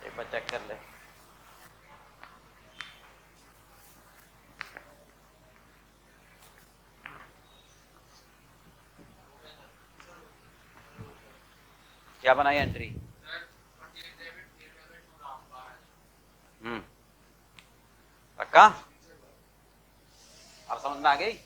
एक बार चेक कर ले। क्या बनाई एंट्री? पक्का? अब समझ में आ गई?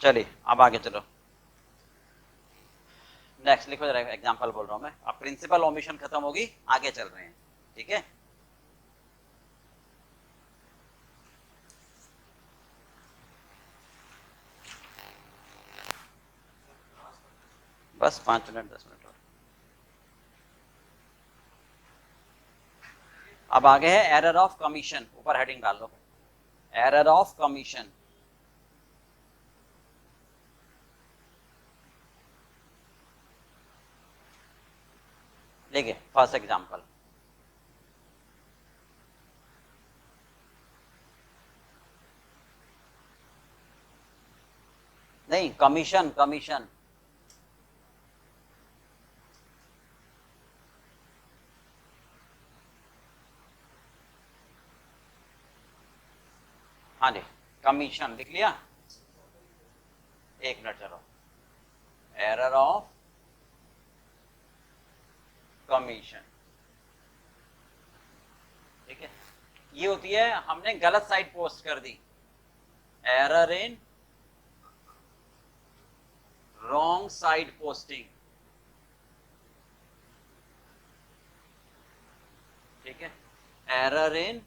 चलिए अब आगे चलो, नेक्स्ट लिखो जरा, एग्जांपल बोल रहा हूं मैं, अब प्रिंसिपल ओमिशन खत्म होगी, आगे चल रहे हैं। ठीक है? बस 5 मिनट 10 मिनट और। अब आगे है एरर ऑफ कमीशन, ऊपर हेडिंग डाल लो, एरर ऑफ कमीशन। देखिए फर्स्ट एग्जांपल, नहीं कमीशन, कमीशन, हाँ जी, कमीशन लिख लिया। एक मिनट चलो, एरर ऑफ कमीशन, ठीक है? ये होती है, हमने गलत साइट पोस्ट कर दी, error in wrong side posting. ठीक है? एरर इन,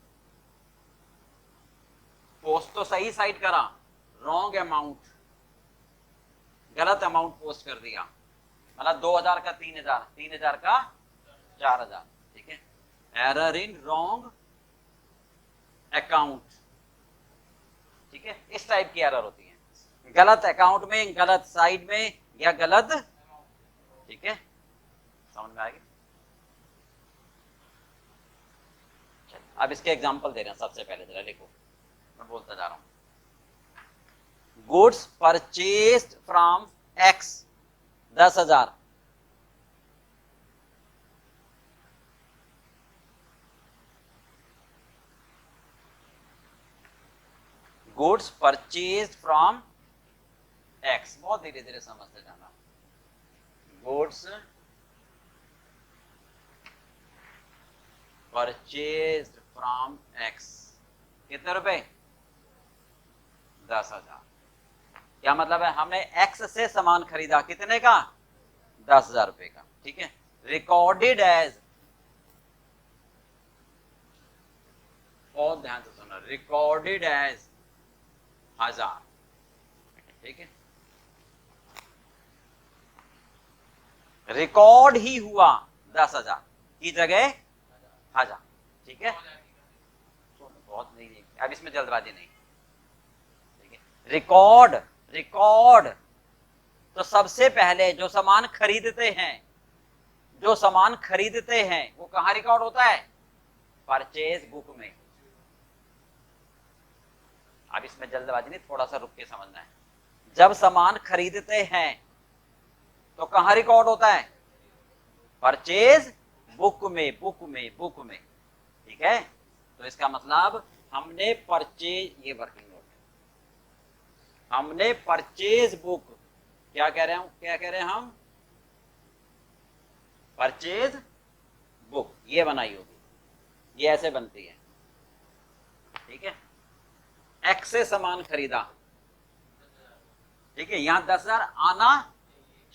पोस्ट तो सही साइट करा, रॉन्ग अमाउंट, गलत अमाउंट पोस्ट कर दिया, मतलब 2000 का 3000, 3000 का 4000, ठीक है। एरर इन रॉन्ग अकाउंट, ठीक है, इस टाइप की एरर होती है, गलत अकाउंट में, गलत साइड में, या गलत, ठीक है, समझ में आएगी। अब इसके एग्जांपल दे रहे हैं, सबसे पहले जरा लिखो, मैं बोलता जा रहा हूं। Goods purchased from X 10,000, goods purchased from x, बहुत धीरे धीरे समझते जाना। गुड्स परचेज्ड फ्रॉम एक्स, कितने रुपए? 10,000। क्या मतलब है? हमने एक्स से सामान खरीदा, कितने का? 10,000 रुपए का, ठीक है। रिकॉर्डेड एज, बहुत ध्यान से सुनना, रिकॉर्डेड एज 1000, ठीक है। रिकॉर्ड ही हुआ 10,000 की जगह 1000, ठीक है। बहुत नहीं, अब इसमें जल्दबाजी नहीं, ठीक है। रिकॉर्ड, रिकॉर्ड तो सबसे पहले जो सामान खरीदते हैं, जो सामान खरीदते हैं वो कहां रिकॉर्ड होता है? परचेज बुक में। अब इसमें जल्दबाजी नहीं, थोड़ा सा रुक के समझना है। जब सामान खरीदते हैं तो कहां रिकॉर्ड होता है? परचेज बुक में, बुक में, बुक में, ठीक है। तो इसका मतलब हमने परचेज, ये वर्किंग नोट, हमने परचेज बुक, क्या कह रहे हैं, क्या कह रहे हैं हम? परचेज बुक ये बनाई होगी, ये ऐसे बनती है, ठीक है। एक्स से सामान खरीदा, ठीक है, यहां 10,000 आना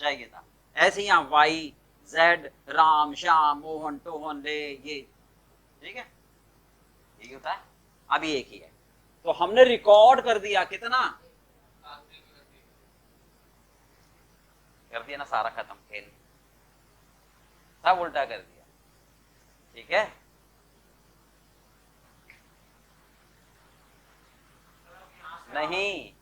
चाहिए था। ऐसे यहां वाई, जेड, राम, श्याम, मोहन, टोहन, ले, ये, ठीक है, यही होता है। अब ये एक ही है, तो हमने रिकॉर्ड कर दिया कितना? कर दिया ना, सारा खत्म खेल, सब उल्टा कर दिया, ठीक है। नहीं,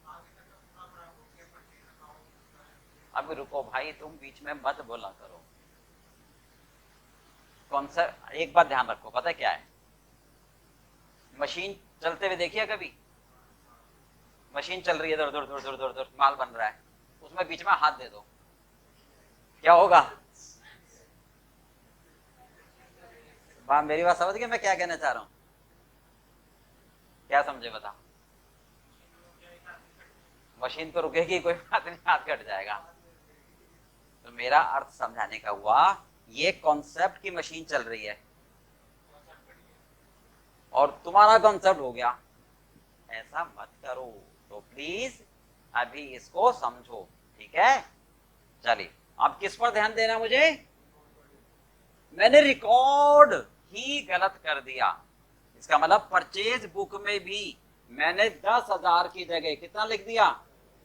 अब रुको भाई, तुम बीच में मत बोला करो। कॉन्सेप्ट एक बात ध्यान रखो, पता है क्या है? मशीन चलते हुए देखिए कभी? मशीन चल रही है, दर दर दर दर दर दर, माल बन रहा है, उसमें बीच में हाथ दे दो, क्या होगा? मेरी बात समझ गए मैं क्या कहना चाह रहा हूं? क्या समझे बता? मशीन तो रुकेगी, कोई बात नहीं, हाथ कट जाएगा। तो मेरा अर्थ समझाने का हुआ, ये कॉन्सेप्ट की मशीन चल रही है और तुम्हारा कॉन्सेप्ट हो गया, ऐसा मत करो। तो प्लीज अभी इसको समझो, ठीक है। चलिए, अब किस पर ध्यान देना मुझे? मैंने रिकॉर्ड ही गलत कर दिया, इसका मतलब परचेज बुक में भी मैंने 10,000 की जगह कितना लिख दिया?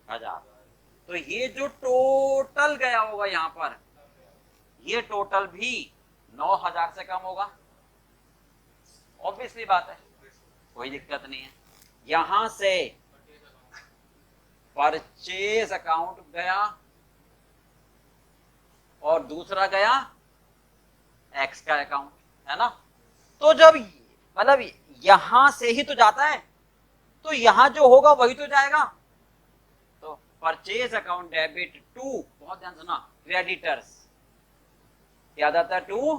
1000। तो ये जो टोटल गया होगा यहां पर, ये टोटल भी 9,000 से कम होगा, ऑब्वियसली बात है, कोई दिक्कत नहीं है। यहां से परचेज अकाउंट गया और दूसरा गया एक्स का अकाउंट, है ना। तो जब मतलब यहां से ही तो जाता है, तो यहां जो होगा वही तो जाएगा। तो परचेज अकाउंट डेबिट टू, बहुत ध्यान सुना, क्रेडिटर्स, याद आता है टू,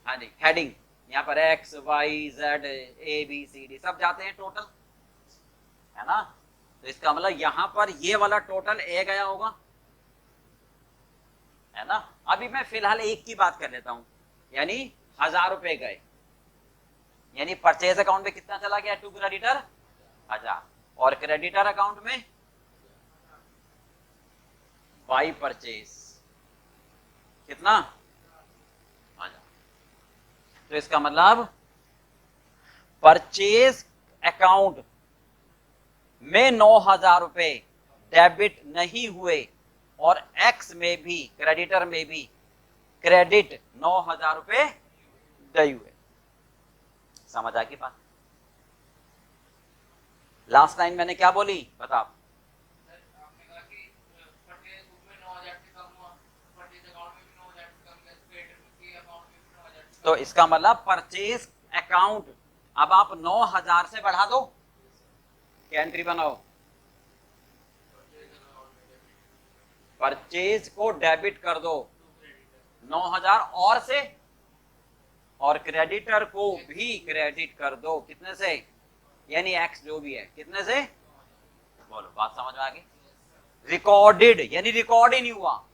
हाँ जी, हेडिंग यहाँ पर X Y Z A B C D सब जाते हैं टोटल, है ना। तो इसका मतलब यहां पर ये वाला टोटल ए गया होगा, है ना। अभी मैं फिलहाल एक की बात कर लेता हूं, यानी 1000 रुपए गए, यानी परचेज अकाउंट में कितना चला गया? टू क्रेडिटर 1000, और क्रेडिटर अकाउंट में बाई परचेज कितना? 1000। तो इसका मतलब परचेज अकाउंट में 9,000 रुपए डेबिट नहीं हुए और एक्स में भी, क्रेडिटर में भी क्रेडिट 9,000 रुपए नहीं हुए। समझ आ गई बात? लास्ट लाइन मैंने क्या बोली बता आप? तो इसका मतलब परचेज अकाउंट, अब आप 9,000 से बढ़ा दो, क्या एंट्री बनाओ? परचेज को डेबिट कर दो 9,000 और से, और क्रेडिटर को भी क्रेडिट कर दो कितने से? यानी एक्स जो भी है कितने से? बोलो, बात समझ में आ गई? रिकॉर्डेड यानी रिकॉर्ड ही नहीं हुआ।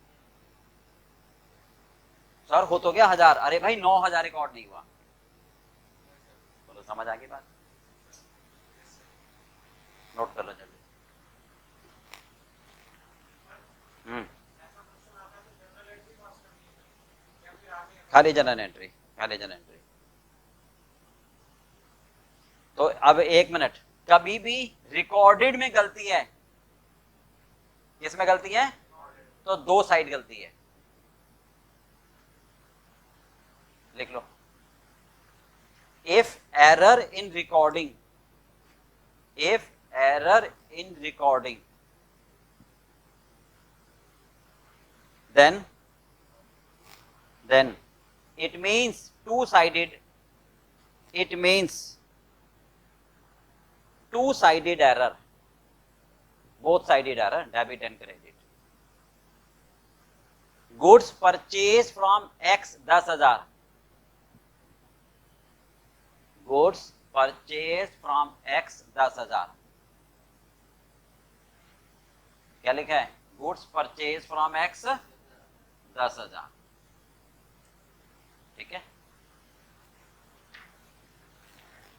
सर हो तो गया 1,000, अरे भाई 9,000 रिकॉर्ड नहीं हुआ। बोलो, समझ आ गई बात? नोट कर लो जल्दी। खाली जनरल एंट्री, खाली जनरल एंट्री। तो अब एक मिनट, कभी भी रिकॉर्डेड में गलती है, किसमें गलती है? तो दो साइड गलती है, लिख लो। If error in recording, if error in recording, then it means two-sided, it means two-sided error, both-sided error, debit and credit. Goods purchased from X 10,000, goods purchased from X 10,000, क्या लिखा है? गुड्स परचेज फ्रॉम एक्स 10,000, ठीक है?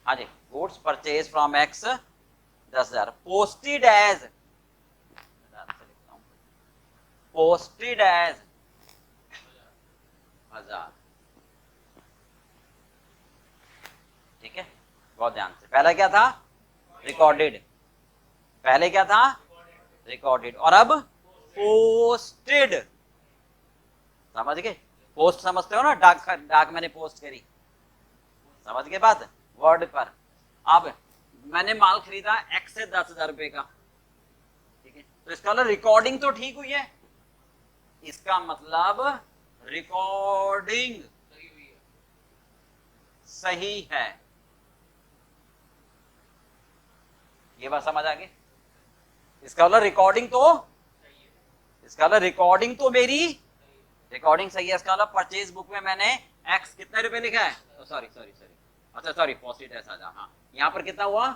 हाँ जी, goods purchase from X 10,000, posted as, posted as 1,000, ठीक है? बहुत ध्यान से, पहला क्या था? रिकॉर्डेड, पहले क्या था? रिकॉर्डेड, और अब पोस्टेड। समझ गए? पोस्ट समझते हो ना, डाक मैंने पोस्ट करी, समझ गए बात? वर्ड पर। अब मैंने माल खरीदा एक्स से 10,000 रुपए का, ठीक है? तो इसका मतलब रिकॉर्डिंग तो ठीक हुई है, इसका मतलब रिकॉर्डिंग सही है। ये बात समझ आ गई? इसका मतलब रिकॉर्डिंग तो, इसका मतलब रिकॉर्डिंग तो मेरी रिकॉर्डिंग सही है। इसका मतलब परचेज बुक में मैंने एक्स कितने रुपए लिखा है? सॉरी सॉरी सॉरी, अच्छा सॉरी, पोस्टेड 10,000, हाँ, यहाँ पर कितना हुआ?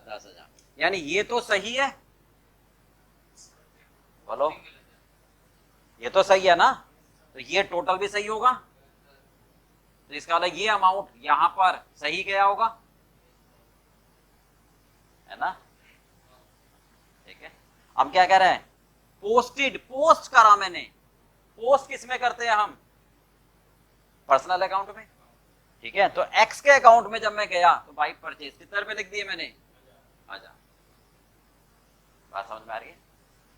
10,000, यानी ये तो सही है। बोलो, ये तो सही है ना? तो ये टोटल भी सही होगा, तो इसका मतलब ये अमाउंट यहां पर सही गया होगा, है ना? ठीक है, हम क्या कह रहे हैं? पोस्टेड, पोस्ट करा मैंने, पोस्ट किस में करते हैं हम? पर्सनल अकाउंट में, ठीक है? तो एक्स के अकाउंट में जब मैं गया तो भाई परचेज कितने रुपए लिख दिए मैंने? 1,000। बात समझ में आ रही है?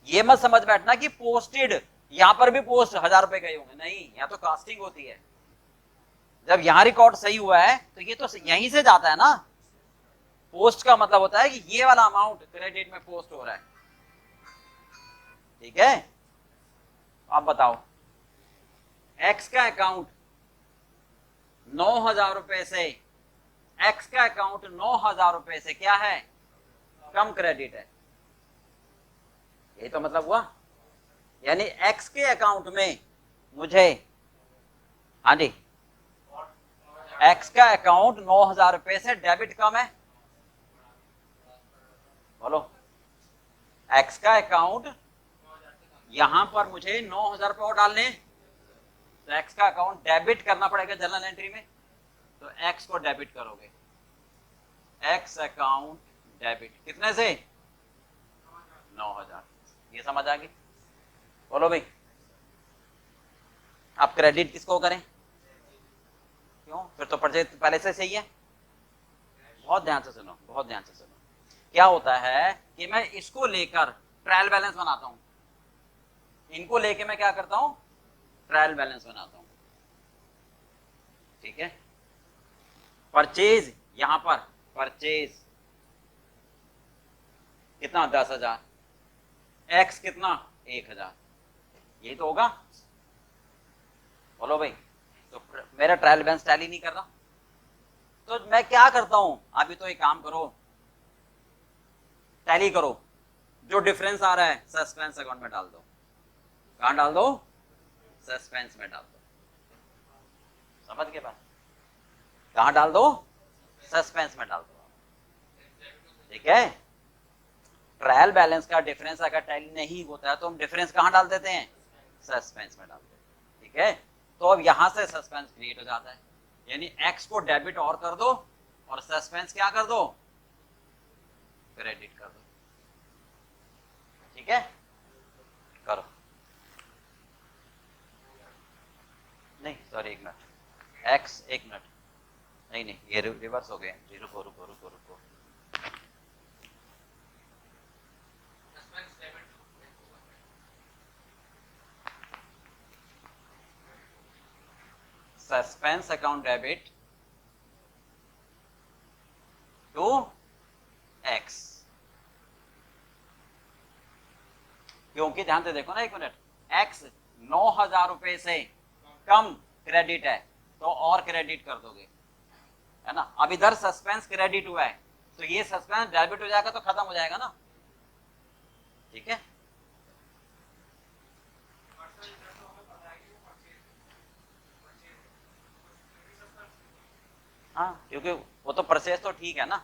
ये मत समझ बैठना कि पोस्टेड, यहां पर भी पोस्ट 1,000 रुपए गए होंगे, नहीं, यहाँ तो कास्टिंग होती है। जब यहाँ रिकॉर्ड सही हुआ है तो ये तो यहीं से जाता है ना। पोस्ट का मतलब होता है कि ये वाला अमाउंट क्रेडिट में पोस्ट हो रहा है, ठीक है? आप बताओ, एक्स का अकाउंट 9,000 रुपए से, एक्स का अकाउंट 9,000 रुपए से क्या है? कम क्रेडिट है, यही तो मतलब हुआ। यानी एक्स के अकाउंट में मुझे, हाँ जी, एक्स का अकाउंट 9,000 रुपए से डेबिट कम है। बोलो, एक्स का अकाउंट, यहां पर मुझे 9,000 रुपए और डालने, तो एक्स का अकाउंट डेबिट करना पड़ेगा जर्नल एंट्री में, तो एक्स को डेबिट करोगे, एक्स अकाउंट डेबिट कितने से? 9,000। ये समझ आ गई? बोलो भाई, आप क्रेडिट किसको करें? क्यों? फिर तो परचेज पहले से सही है। बहुत ध्यान से सुनो, बहुत ध्यान से सुनो। क्या होता है कि मैं इसको लेकर ट्रायल बैलेंस बनाता हूं, इनको लेके मैं क्या करता हूं, ट्रायल बैलेंस बनाता हूं। ठीक है, परचेज, यहां पर परचेज कितना, 10,000, एक्स कितना, 1,000, यही तो होगा। बोलो भाई, तो मेरा ट्रायल बैलेंस टैली नहीं कर रहा, तो मैं क्या करता हूं, अभी तो एक काम करो, टैली करो, जो डिफरेंस आ रहा है सस्पेंस अकाउंट में डाल दो। कहां डाल दो, सस्पेंस में डाल दो। समझ के बात, कहां डाल दो, सस्पेंस में डाल दो। ठीक है, ट्रायल बैलेंस का डिफरेंस अगर टैली नहीं होता है तो हम डिफरेंस कहां डाल देते हैं, सस्पेंस में डालते हैं। ठीक है, तो अब यहां से सस्पेंस क्रिएट हो जाता है, यानी एक्स को डेबिट और कर दो और सस्पेंस क्या कर दो, क्रेडिट कर दो। ठीक है, करो, नहीं सॉरी एक मिनट, एक्स, एक मिनट, नहीं नहीं ये रिवर्स हो गए जी, रुको रुको रुको रुको, suspense account debit to X, क्योंकि ध्यान से देखो ना एक मिनट, एक्स 9,000 रुपए से कम क्रेडिट है तो और क्रेडिट कर दोगे, है ना। अब इधर सस्पेंस क्रेडिट हुआ है तो ये सस्पेंस डेबिट हो जाएगा तो खत्म हो जाएगा ना। ठीक है, हाँ क्योंकि वो तो परचेज तो ठीक है ना,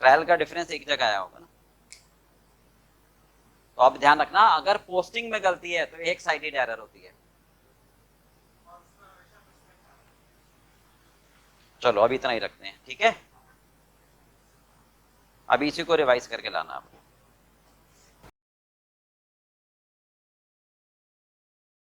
ट्रायल का डिफरेंस एक जगह आया होगा ना। तो अब ध्यान रखना, अगर पोस्टिंग में गलती है तो एक साइडेड एरर होती है। चलो अभी इतना ही रखते हैं, ठीक है, अभी इसी को रिवाइज करके लाना आप।